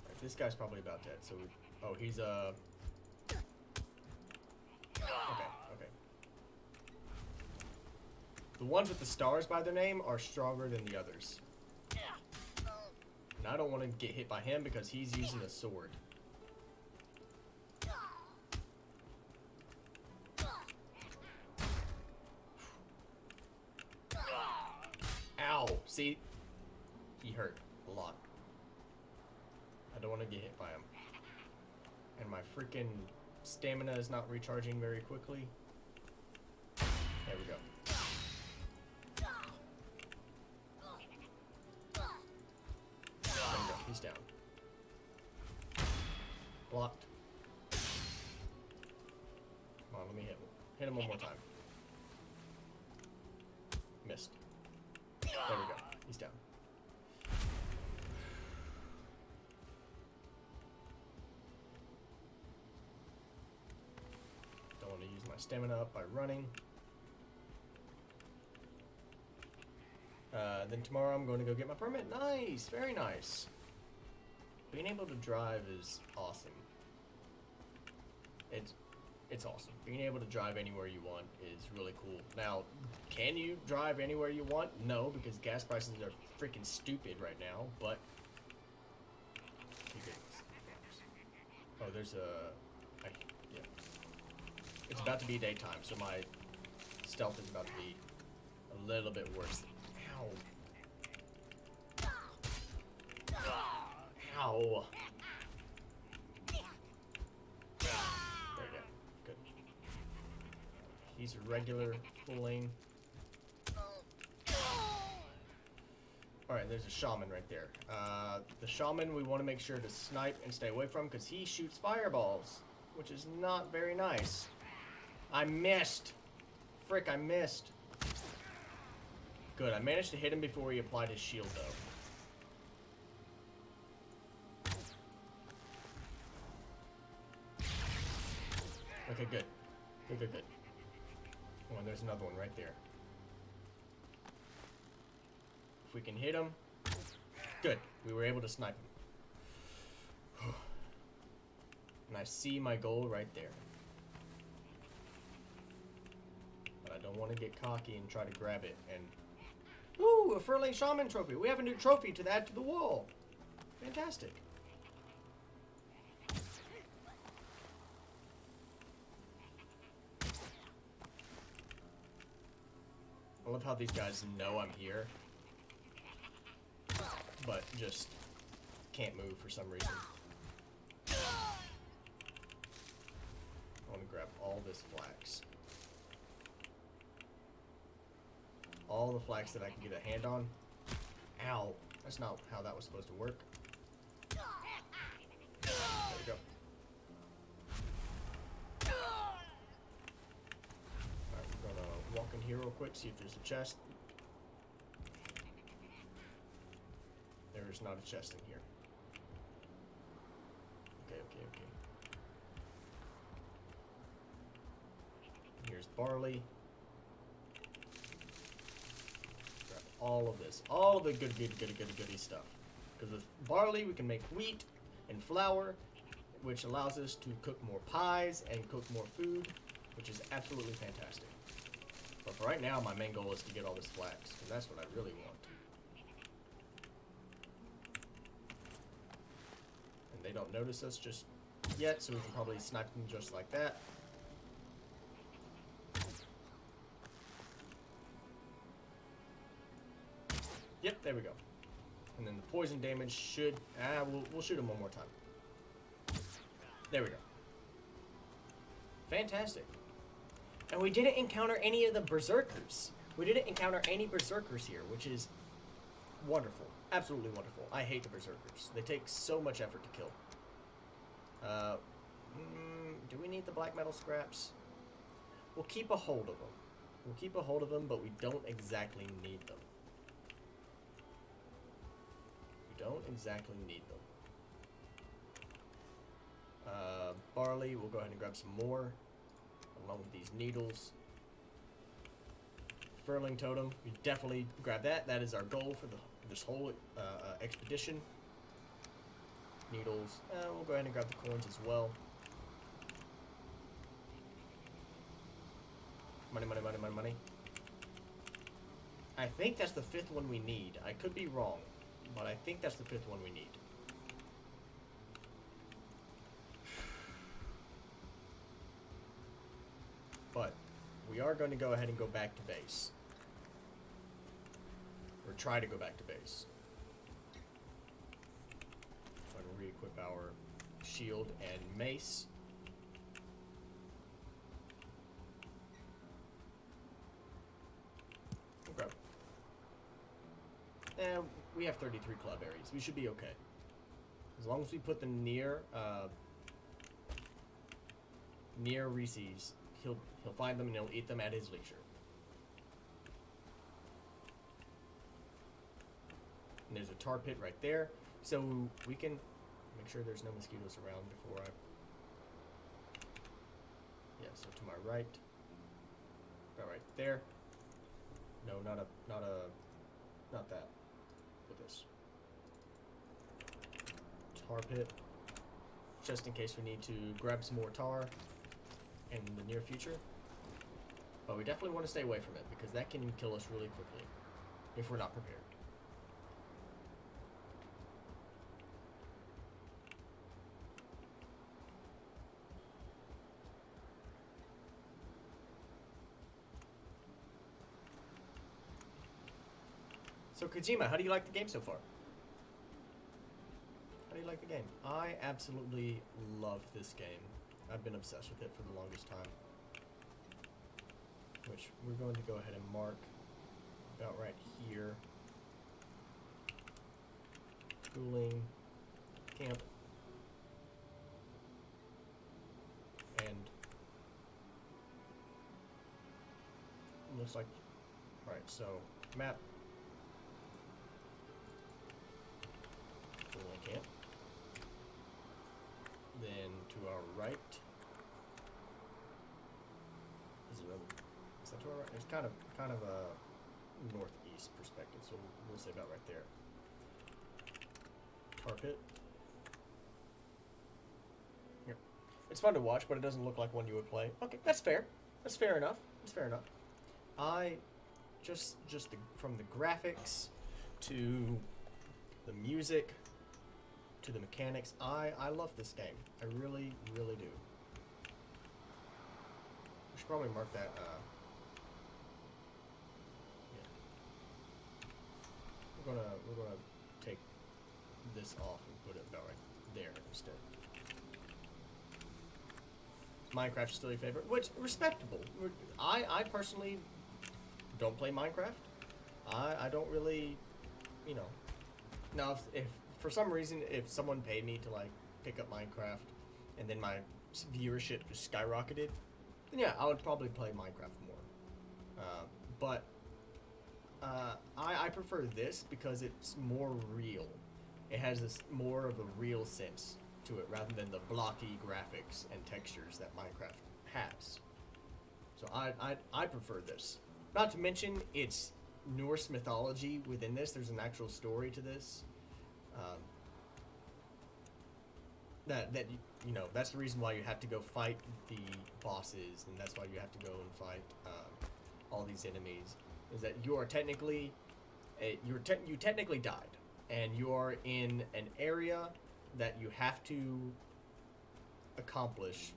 Right, this guy's probably about dead, so we... Oh, he's, Okay. The ones with the stars by their name are stronger than the others. And I don't want to get hit by him because he's using a sword. Ow! See? He hurt a lot. I don't want to get hit by him. And my freaking stamina is not recharging very quickly. There we go. There we go. He's down. Blocked. Come on, let me hit him. Hit him one more time. Missed. There we go. He's down. Don't want to use my stamina up by running. Then tomorrow I'm going to go get my permit. Nice! Very nice. Being able to drive is awesome. It's awesome. Being able to drive anywhere you want is really cool. Now, can you drive anywhere you want? No, because gas prices are freaking stupid right now, but... Oh, there's a... yeah. It's about to be daytime, so my stealth is about to be a little bit worse. Ow. Ow. There we go. Good. He's a regular full lane. Alright, there's a shaman right there. The shaman we want to make sure to snipe and stay away from because he shoots fireballs, which is not very nice. I missed. Frick, I missed. Good, I managed to hit him before he applied his shield, though. Okay, good. Good. Oh, and there's another one right there. If we can hit him, good. We were able to snipe him. And I see my goal right there. But I don't want to get cocky and try to grab it and... Ooh, a Furling Shaman trophy. We have a new trophy to add to the wall. Fantastic. I love how these guys know I'm here, but just can't move for some reason. I want to grab all this flax. All the flax that I can get a hand on. Ow. That's not how that was supposed to work. There we go. Alright, we're gonna walk in here real quick, see if there's a chest. There is not a chest in here. Okay. Here's barley. Grab all of this. All of the goody stuff. Because with barley, we can make wheat and flour, which allows us to cook more pies and cook more food, which is absolutely fantastic. But for right now, my main goal is to get all this flax, because that's what I really want. And they don't notice us just yet, so we can probably snipe them just like that. Yep, there we go. And then the poison damage should... we'll shoot him one more time. There we go. Fantastic. And we didn't encounter any of the berserkers. We didn't encounter any berserkers here, which is wonderful. Absolutely wonderful. I hate the berserkers. They take so much effort to kill. Do we need the black metal scraps? We'll keep a hold of them. We'll keep a hold of them, but we don't exactly need them. Don't exactly need them. Barley, we'll go ahead and grab some more, along with these needles. Furling totem, we definitely grab that. That is our goal for this whole expedition. Needles, we'll go ahead and grab the coins as well. Money. I think that's the 5th one we need. I could be wrong. But I think that's the 5th one we need. But we are going to go ahead and go back to base. Or try to go back to base. Try to re-equip our shield and mace. Okay. And we have 33 club berries. We should be okay. As long as we put them near Reese's, he'll find them and he'll eat them at his leisure. And there's a tar pit right there, so we can make sure there's no mosquitoes around before I. Yeah, so to my right, about right there. No, not that. With this tar pit, just in case we need to grab some more tar in the near future. But we definitely want to stay away from it because that can kill us really quickly if we're not prepared. So Kojima, how do you like the game so far? How do you like the game? I absolutely love this game. I've been obsessed with it for the longest time. Which we're going to go ahead and mark about right here. Schooling, camp, and looks like, alright, so map. Camp. Then to our right is that to our right? There's kind of a northeast perspective, so we'll say about right there. Tar pit. Yep. It's fun to watch, but it doesn't look like one you would play. Okay, that's fair. That's fair enough. That's fair enough. I from the graphics to the music to the mechanics, I love this game. I really, really do. We should probably mark that. Yeah. We're gonna take this off and put it about right there instead. Minecraft is still your favorite, which respectable. I personally don't play Minecraft. I don't really, you know. Now, if for some reason if someone paid me to like pick up Minecraft, and then my viewership just skyrocketed, then yeah, I would probably play Minecraft more. But I prefer this because it's more real. It has this more of a real sense to it rather than the blocky graphics and textures that Minecraft has. So I prefer this. Not to mention it's Norse mythology within this. There's an actual story to this. That you know, that's the reason why you have to go fight the bosses, and that's why you have to go and fight all these enemies. Is that you are technically you technically died, and you are in an area that you have to accomplish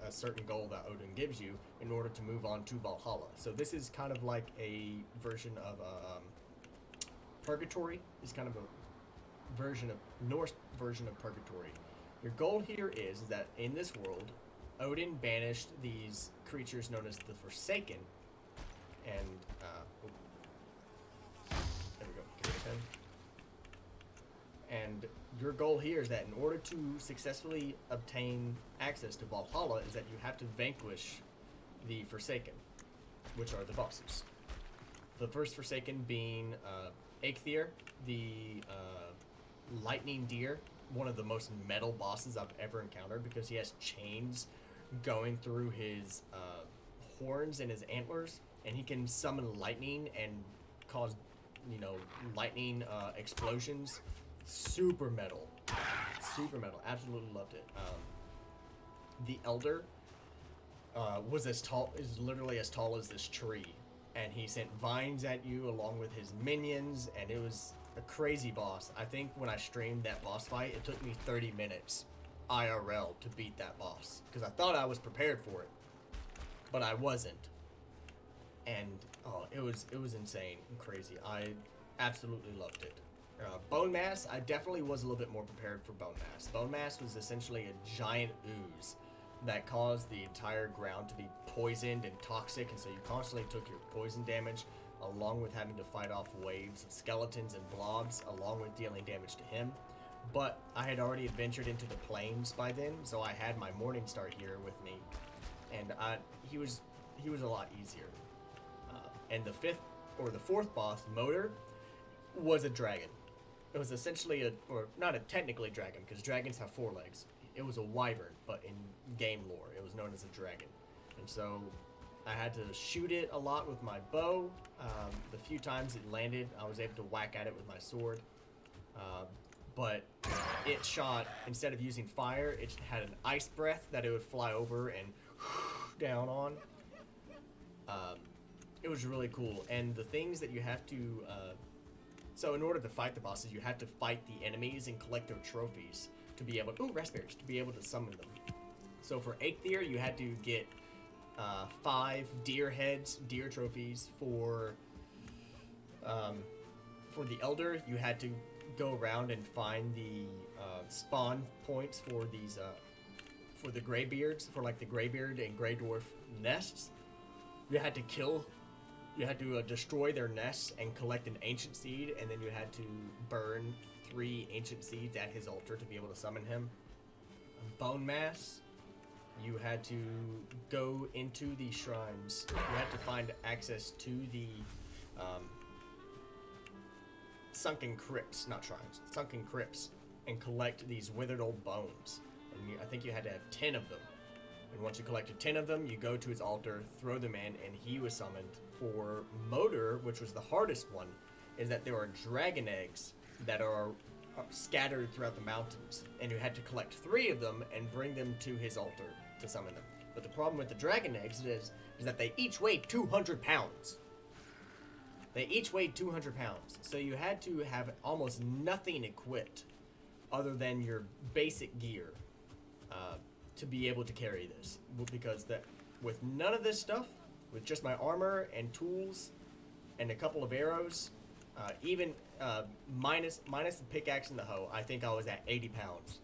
a certain goal that Odin gives you in order to move on to Valhalla. So this is kind of like a version of Purgatory. Is kind of a version of Norse version of Purgatory. Your goal here is that in this world, Odin banished these creatures known as the Forsaken, and there we go. Give me a pen. And your goal here is that in order to successfully obtain access to Valhalla is that you have to vanquish the Forsaken, which are the bosses. The first Forsaken being Eikthyr, the lightning deer, one of the most metal bosses I've ever encountered because he has chains going through his horns and his antlers, and he can summon lightning and cause, you know, lightning explosions. Super metal. Super metal. Absolutely loved it. The Elder was literally as tall as this tree. And he sent vines at you along with his minions, and it was a crazy boss. I think when I streamed that boss fight, it took me 30 minutes IRL to beat that boss. Because I thought I was prepared for it. But I wasn't. And, it was insane and crazy. I absolutely loved it. Bone Mass, I definitely was a little bit more prepared for Bone Mass. Bone Mass was essentially a giant ooze that caused the entire ground to be poisoned and toxic, and so you constantly took your poison damage, along with having to fight off waves of skeletons and blobs, along with dealing damage to him. But I had already adventured into the plains by then, so I had my Morning Star here with me, and he was a lot easier. And the fourth boss, Motor, was a dragon. It was essentially or not a technically dragon, because dragons have 4 legs. It was a wyvern, but in game lore, it was known as a dragon. And so I had to shoot it a lot with my bow. The few times it landed, I was able to whack at it with my sword. But it shot, instead of using fire, it had an ice breath that it would fly over and down on. It was really cool. And the things that you have to... so in order to fight the bosses, you have to fight the enemies and collect their trophies to be able to... Ooh, raspberries! To be able to summon them. So for Eikthyr, you had to get 5 deer heads, deer trophies. For the Elder, you had to go around and find the spawn points for these for the Greybeards, for like the Greybeard and Grey Dwarf nests. You had to destroy their nests and collect an ancient seed, and then you had to burn 3 ancient seeds at his altar to be able to summon him. Bone Mass, you had to go into the shrines. You had to find access to the sunken crypts, not shrines, sunken crypts, and collect these withered old bones. And I think you had to have 10 of them. And once you collected 10 of them, you go to his altar, throw them in, and he was summoned. For Motor, which was the hardest one, is that there are dragon eggs that are scattered throughout the mountains, and you had to collect 3 of them and bring them to his altar to summon them. But the problem with the dragon eggs is that they each weighed 200 pounds. They each weighed 200 pounds, so you had to have almost nothing equipped other than your basic gear to be able to carry this. Because with none of this stuff, with just my armor and tools and a couple of arrows, Even minus the pickaxe and the hoe, I think I was at 80 pounds.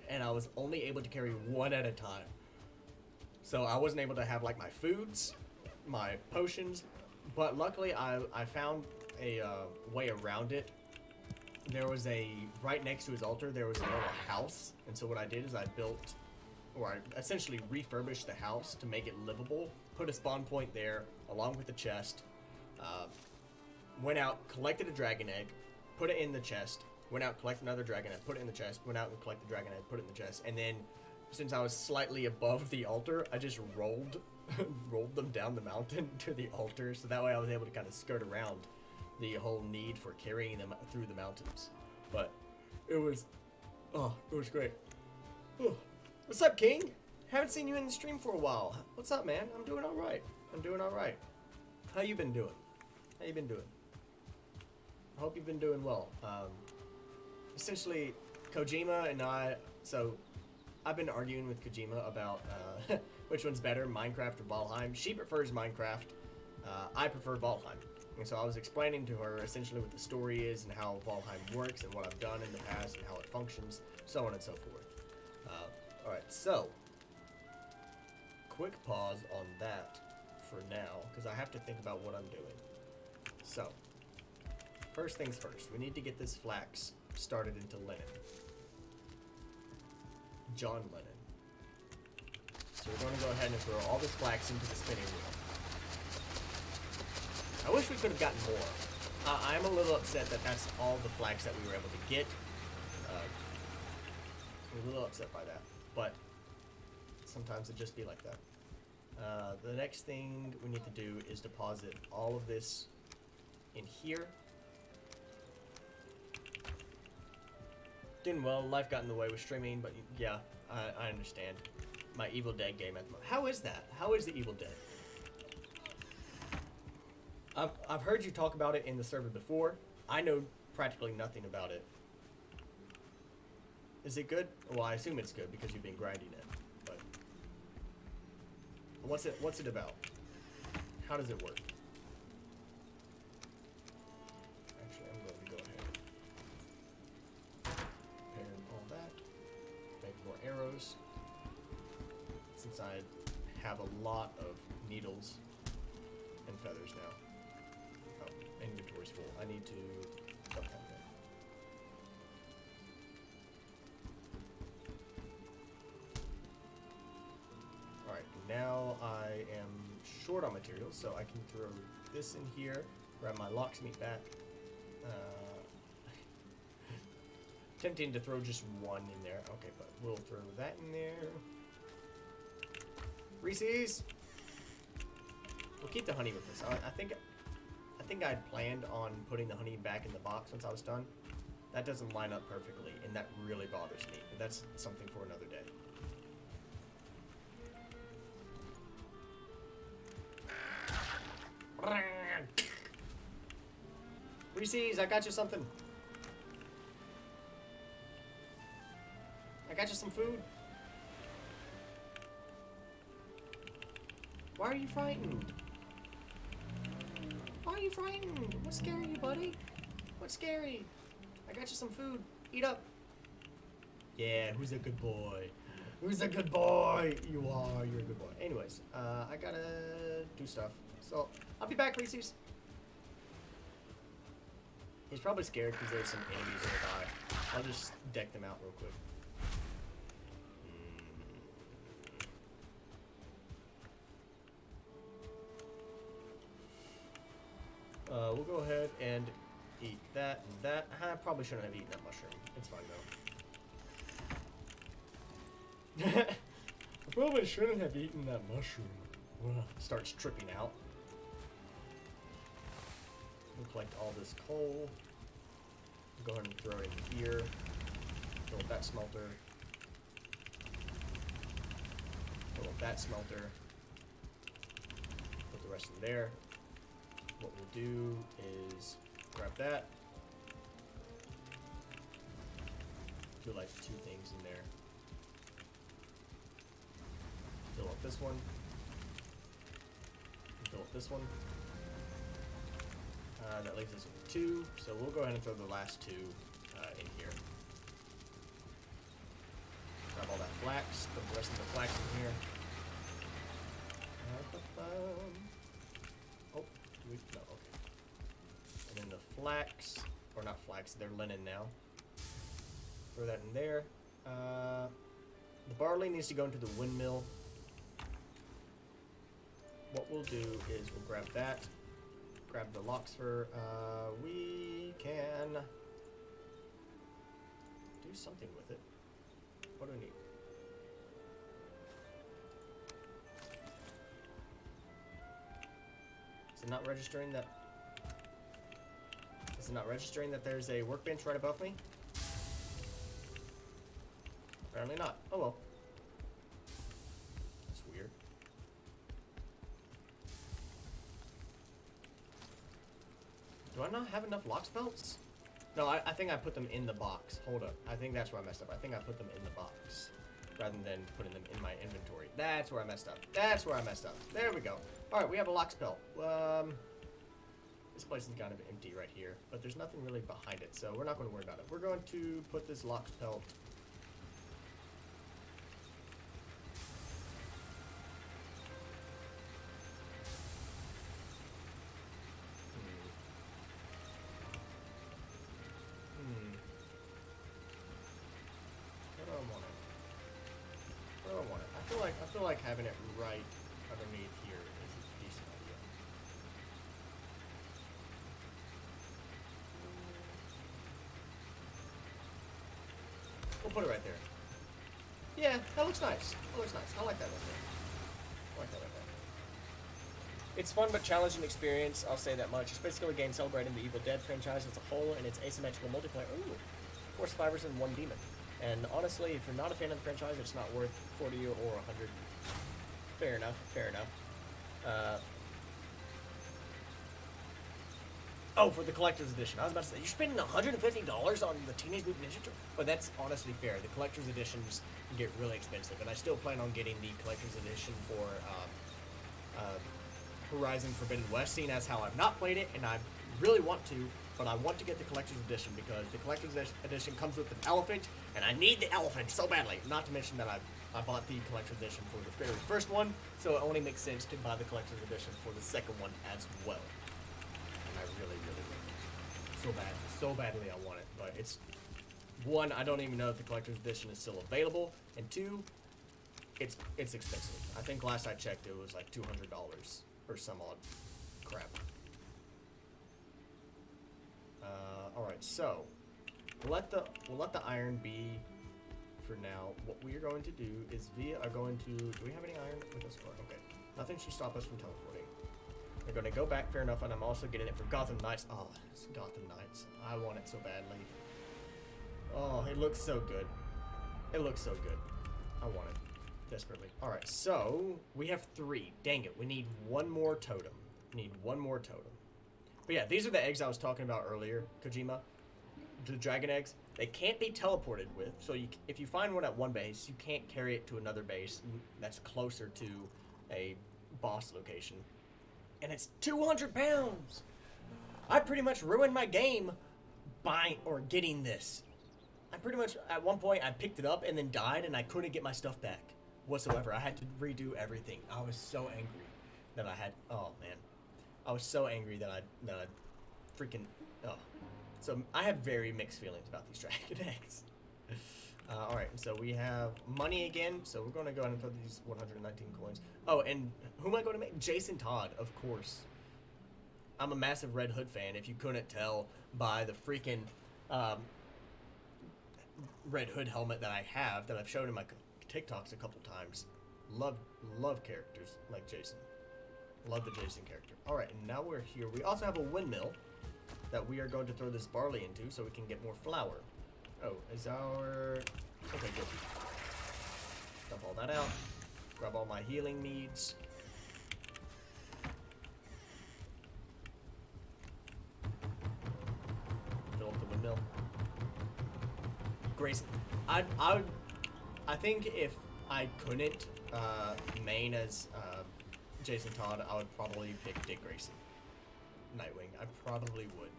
And I was only able to carry one at a time. So I wasn't able to have like my foods, my potions, but luckily I found a way around it. There was right next to his altar, there was a little house. And so what I did is I built, or I essentially refurbished the house to make it livable, put a spawn point there along with the chest, went out, collected a dragon egg, put it in the chest, went out, collected another dragon egg, put it in the chest, went out and collected the dragon egg, put it in the chest, and then since I was slightly above the altar, I just rolled them down the mountain to the altar, so that way I was able to kind of skirt around the whole need for carrying them through the mountains. But it was great. Oh. What's up, King? Haven't seen you in the stream for a while. What's up, man? I'm doing all right. How you been doing? I hope you've been doing well. Essentially, Kojima and I, so I've been arguing with Kojima about which one's better, Minecraft or Valheim. She prefers Minecraft. I prefer Valheim. And so I was explaining to her essentially what the story is and how Valheim works and what I've done in the past and how it functions, so on and so forth. Alright, so quick pause on that for now, because I have to think about what I'm doing. So, first things first, we need to get this flax started into linen. John Lennon. So we're going to go ahead and throw all this flax into the spinning wheel. I wish we could have gotten more. I'm a little upset that that's all the flax that we were able to get. I'm a little upset by that, but sometimes it just be like that. The next thing we need to do is deposit all of this in here. Doing well, life got in the way with streaming, but yeah, I understand. My Evil Dead game at the moment. How is that? How is the Evil Dead? I've heard you talk about it in the server before. I know practically nothing about it. Is it good? Well, I assume it's good because you've been grinding it. But what's it about? How does it work? Actually, I'm going to go ahead. Repair all that. Make more arrows. Since I have a lot of needles and feathers now. Oh, inventory's full. I need to dump that in. Alright, now I am short on materials, so I can throw this in here, grab my locksmith back. Tempting to throw just one in there. Okay, but we'll throw that in there. Reese's! We'll keep the honey with us. I think I'd planned on putting the honey back in the box once I was done. That doesn't line up perfectly, and that really bothers me. But that's something for another day. Reese's, I got you something. I got you some food. Why are you frightened? Why are you frightened? What's scaring you, buddy? What's scary? I got you some food. Eat up. Yeah, who's a good boy? Who's a good boy? You are. You're a good boy. Anyways, I gotta do stuff. So, I'll be back, Reese's. He's probably scared because there's some enemies nearby. I'll just deck them out real quick. We'll go ahead and eat that and that. I probably shouldn't have eaten that mushroom. It's fine though. I probably shouldn't have eaten that mushroom. Starts tripping out. We'll collect all this coal. Go ahead and throw it in here. Fill up that smelter. Fill up that smelter. Put the rest in there. What we'll do is grab that. Do like 2 things in there. Fill up this one. And fill up this one. That leaves us with 2, so we'll go ahead and throw the last 2 in here. Grab all that flax, put the rest of the flax in here. Oh, no, okay. And then the flax, or not flax, they're linen now. Throw that in there. The barley needs to go into the windmill. What we'll do is we'll grab that. Grab the Loxfur. We can do something with it. What do we need? Is it not registering that? Is it not registering that there's a workbench right above me? Apparently not. Oh well. That's weird. Do I not have enough lock belts? No, I think I put them in the box. Hold up. I think that's where I messed up. I think I put them in the box rather than putting them in my inventory. That's where I messed up. That's where I messed up. There we go. Alright, we have a lock belt. This place is kind of empty right here, but there's nothing really behind it, so we're not going to worry about it. We're going to put this lock belt. I feel like having it right underneath here is a decent idea. We'll put it right there. Yeah, that looks nice. That looks nice. I like that right there. I like that right there. It's fun but challenging experience, I'll say that much. It's basically a game celebrating the Evil Dead franchise as a whole and its asymmetrical multiplayer. Ooh, 4 survivors and 1 demon. And honestly, if you're not a fan of the franchise, it's not worth 40 or 100. Fair enough, fair enough. Oh, for the collector's edition. I was about to say, you're spending $150 on the Teenage Mutant Ninja Turtles? But that's honestly fair. The collector's editions get really expensive, and I still plan on getting the collector's edition for Horizon Forbidden West, seeing as how I've not played it, and I really want to, but I want to get the collector's edition because the collector's edition comes with an elephant, and I need the elephant so badly. Not to mention that I bought the collector's edition for the very first one, so it only makes sense to buy the collector's edition for the second one as well. And I really, really want it. So badly I want it. But it's, 1, I don't even know if the collector's edition is still available, and 2, it's expensive. I think last I checked it was like $200 or some odd crap. Alright, so we'll let the iron be for now. What we are going to do is do we have any iron with us? Okay, nothing should stop us from teleporting. We're going to go back, fair enough, and I'm also getting it for Gotham Knights. Oh, it's Gotham Knights. I want it so badly. Oh, it looks so good. It looks so good. I want it desperately. Alright, so we have 3. Dang it, we need 1 more totem. But yeah, these are the eggs I was talking about earlier, Kojima. The dragon eggs. They can't be teleported with, so if you find one at one base, you can't carry it to another base that's closer to a boss location. And it's 200 pounds! I pretty much ruined my game getting this. I pretty much, at one point, I picked it up and then died, and I couldn't get my stuff back whatsoever. I had to redo everything. I was so angry that I had, oh man. I was so angry that I freaking, oh. So I have very mixed feelings about these dragon eggs. Alright, so we have money again, so we're going to go ahead and throw these 119 coins. Oh, and who am I going to make? Jason Todd, of course. I'm a massive Red Hood fan, if you couldn't tell by the freaking Red Hood helmet that I have, that I've shown in my TikToks a couple times. Love characters like Jason. Love the Jason character. Alright, and now we're here. We also have a windmill that we are going to throw this barley into so we can get more flour. Oh, is our... Okay, good. Dump all that out. Grab all my healing needs. Fill up the windmill. Grayson. I think if I couldn't main as Jason Todd, I would probably pick Dick Grayson. Nightwing. I probably would.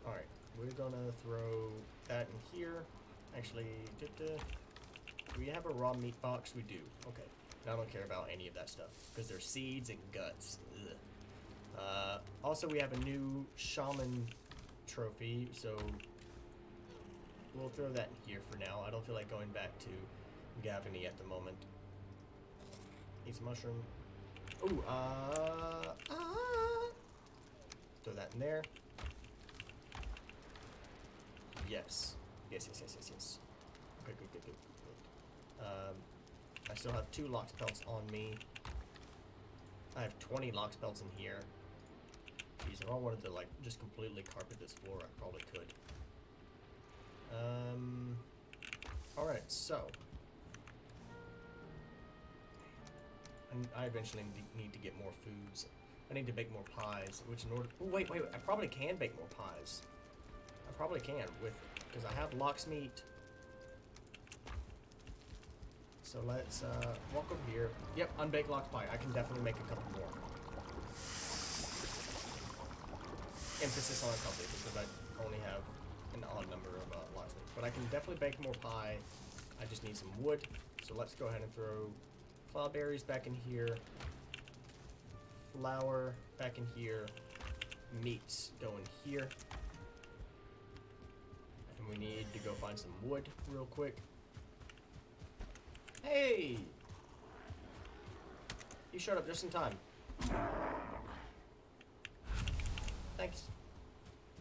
Alright, we're gonna throw that in here. Actually, do we have a raw meat box? We do. Okay. I don't care about any of that stuff because they're seeds and guts. Ugh. Also, we have a new shaman trophy, so we'll throw that in here for now. I don't feel like going back to Gavin at the moment. Eat some mushroom. Ooh, throw that in there. Yes. Yes. Okay, good. I still have 2 lox pelts on me. I have 20 lox pelts in here. Jeez, if I wanted to, like, just completely carpet this floor, I probably could. Alright, so. I eventually need to get more foods. I need to bake more pies, which in order... Oh, wait, I probably can bake more pies. I probably can, because I have lox meat. So let's walk over here. Yep, unbaked lox pie. I can definitely make a couple more. Emphasis on a couple because I only have an odd number of lox meat. But I can definitely bake more pie. I just need some wood. So let's go ahead and throw cloudberries back in here. Flour back in here. Meats go in here. And we need to go find some wood real quick. Hey! You showed up just in time. Thanks.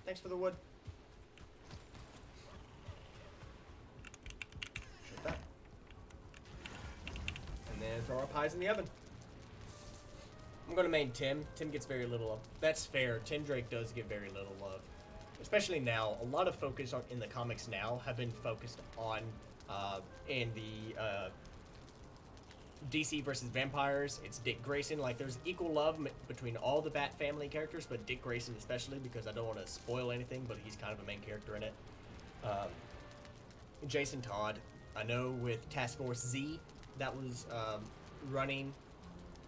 Thanks for the wood. Shut that. And then throw our pies in the oven. I'm gonna main Tim. Tim gets very little love. That's fair. Tim Drake does get very little love. Especially now. A lot of focus in the comics now have been focused on in the DC versus vampires. It's Dick Grayson. Like, there's equal love between all the Bat family characters, but Dick Grayson especially, because I don't want to spoil anything, but he's kind of a main character in it. Jason Todd, I know with Task Force Z, that was running.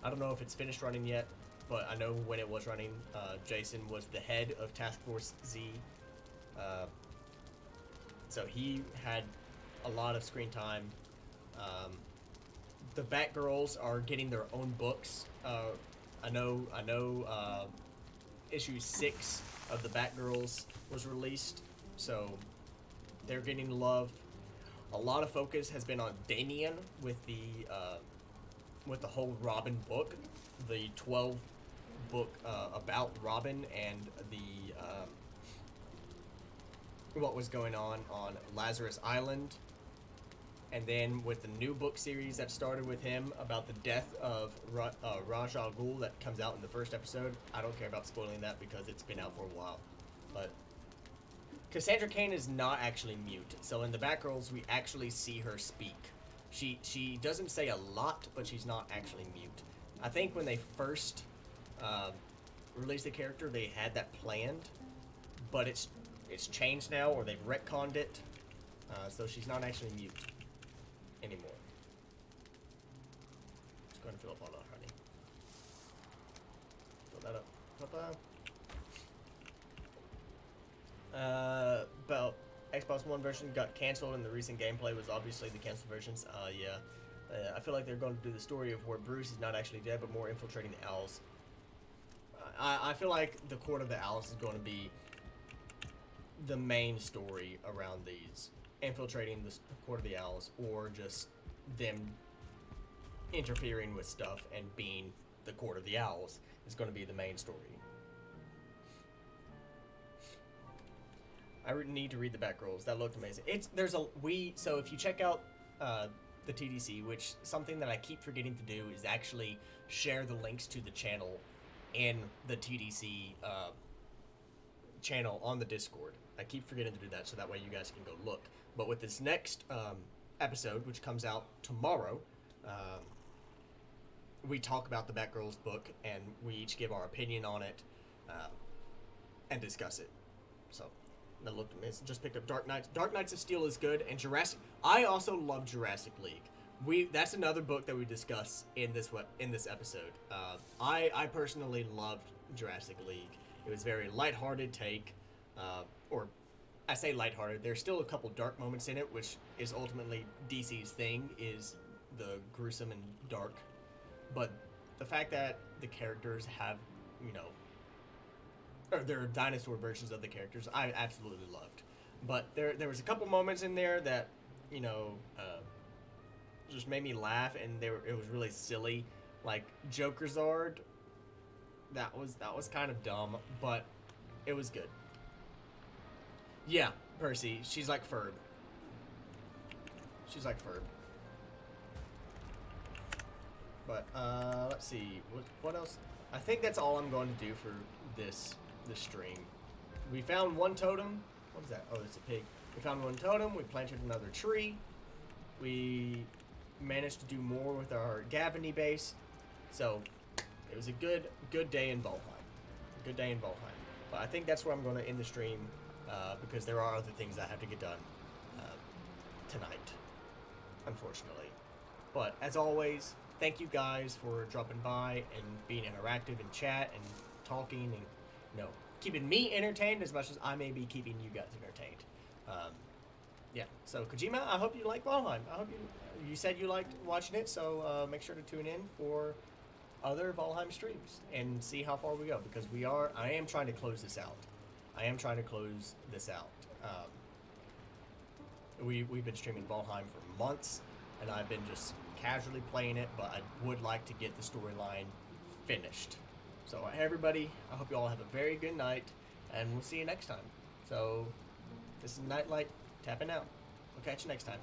I don't know if it's finished running yet, but I know when it was running, Jason was the head of Task Force Z. So he had a lot of screen time. The Batgirls are getting their own books. I know. Issue 6 of the Batgirls was released, so they're getting love. A lot of focus has been on Damian with the whole Robin book, the 12 book about Robin and the what was going on Lazarus Island. And then with the new book series that started with him about the death of Ra's al Ghul that comes out in the first episode. I don't care about spoiling that because it's been out for a while. But Cassandra Cain is not actually mute. So in the Batgirls, we actually see her speak. She doesn't say a lot, but she's not actually mute. I think when they first released the character, they had that planned. But it's changed now, or they've retconned it. So she's not actually mute anymore. Just going to fill up all our honey. Fill that up. About Xbox One version got canceled, and the recent gameplay was obviously the canceled versions. Yeah. I feel like they're going to do the story of where Bruce is not actually dead, but more infiltrating the Owls. I feel like the Court of the Owls is going to be the main story around these. Infiltrating the Court of the Owls, or just them interfering with stuff and being the Court of the Owls is going to be the main story. I need to read the Batgirls. That looked amazing. So if you check out the TDC, which something that I keep forgetting to do is actually share the links to the channel in the TDC channel on the Discord. I keep forgetting to do that, so that way you guys can go look. But with this next episode, which comes out tomorrow, we talk about the Batgirls book, and we each give our opinion on it and discuss it. So, that looked amazing. Just picked up Dark Knights. Dark Knights of Steel is good, and Jurassic... I also love Jurassic League. That's another book that we discuss in this episode. I personally loved Jurassic League. It was very lighthearted take, or I say lighthearted. There's still a couple dark moments in it, which is ultimately DC's thing, is the gruesome and dark. But the fact that the characters have, you know, or they're dinosaur versions of the characters, I absolutely loved. But there was a couple moments in there that, you know, just made me laugh, and it was really silly. Like Jokerzard, that was kind of dumb, but it was good. Yeah, Percy, she's like Ferb. She's like Ferb. But let's see, what else? I think that's all I'm going to do for this stream. We found one totem. What is that? Oh, it's a pig. We found one totem. We planted another tree. We managed to do more with our Gavin base. So it was a good day in Valheim. Good day in Valheim. But I think that's where I'm going to end the stream because there are other things I have to get done tonight, unfortunately. But as always, thank you guys for dropping by and being interactive in chat and talking and, you know, keeping me entertained as much as I may be keeping you guys entertained. Yeah, so Kojima, I hope you like Valheim. I hope you said you liked watching it, so make sure to tune in for other Valheim streams and see how far we go, because I am trying to close this out. We've been streaming Valheim for months, and I've been just casually playing it, but I would like to get the storyline finished. So everybody, I hope you all have a very good night, and we'll see you next time. So this is Nightlight tapping out. We'll catch you next time.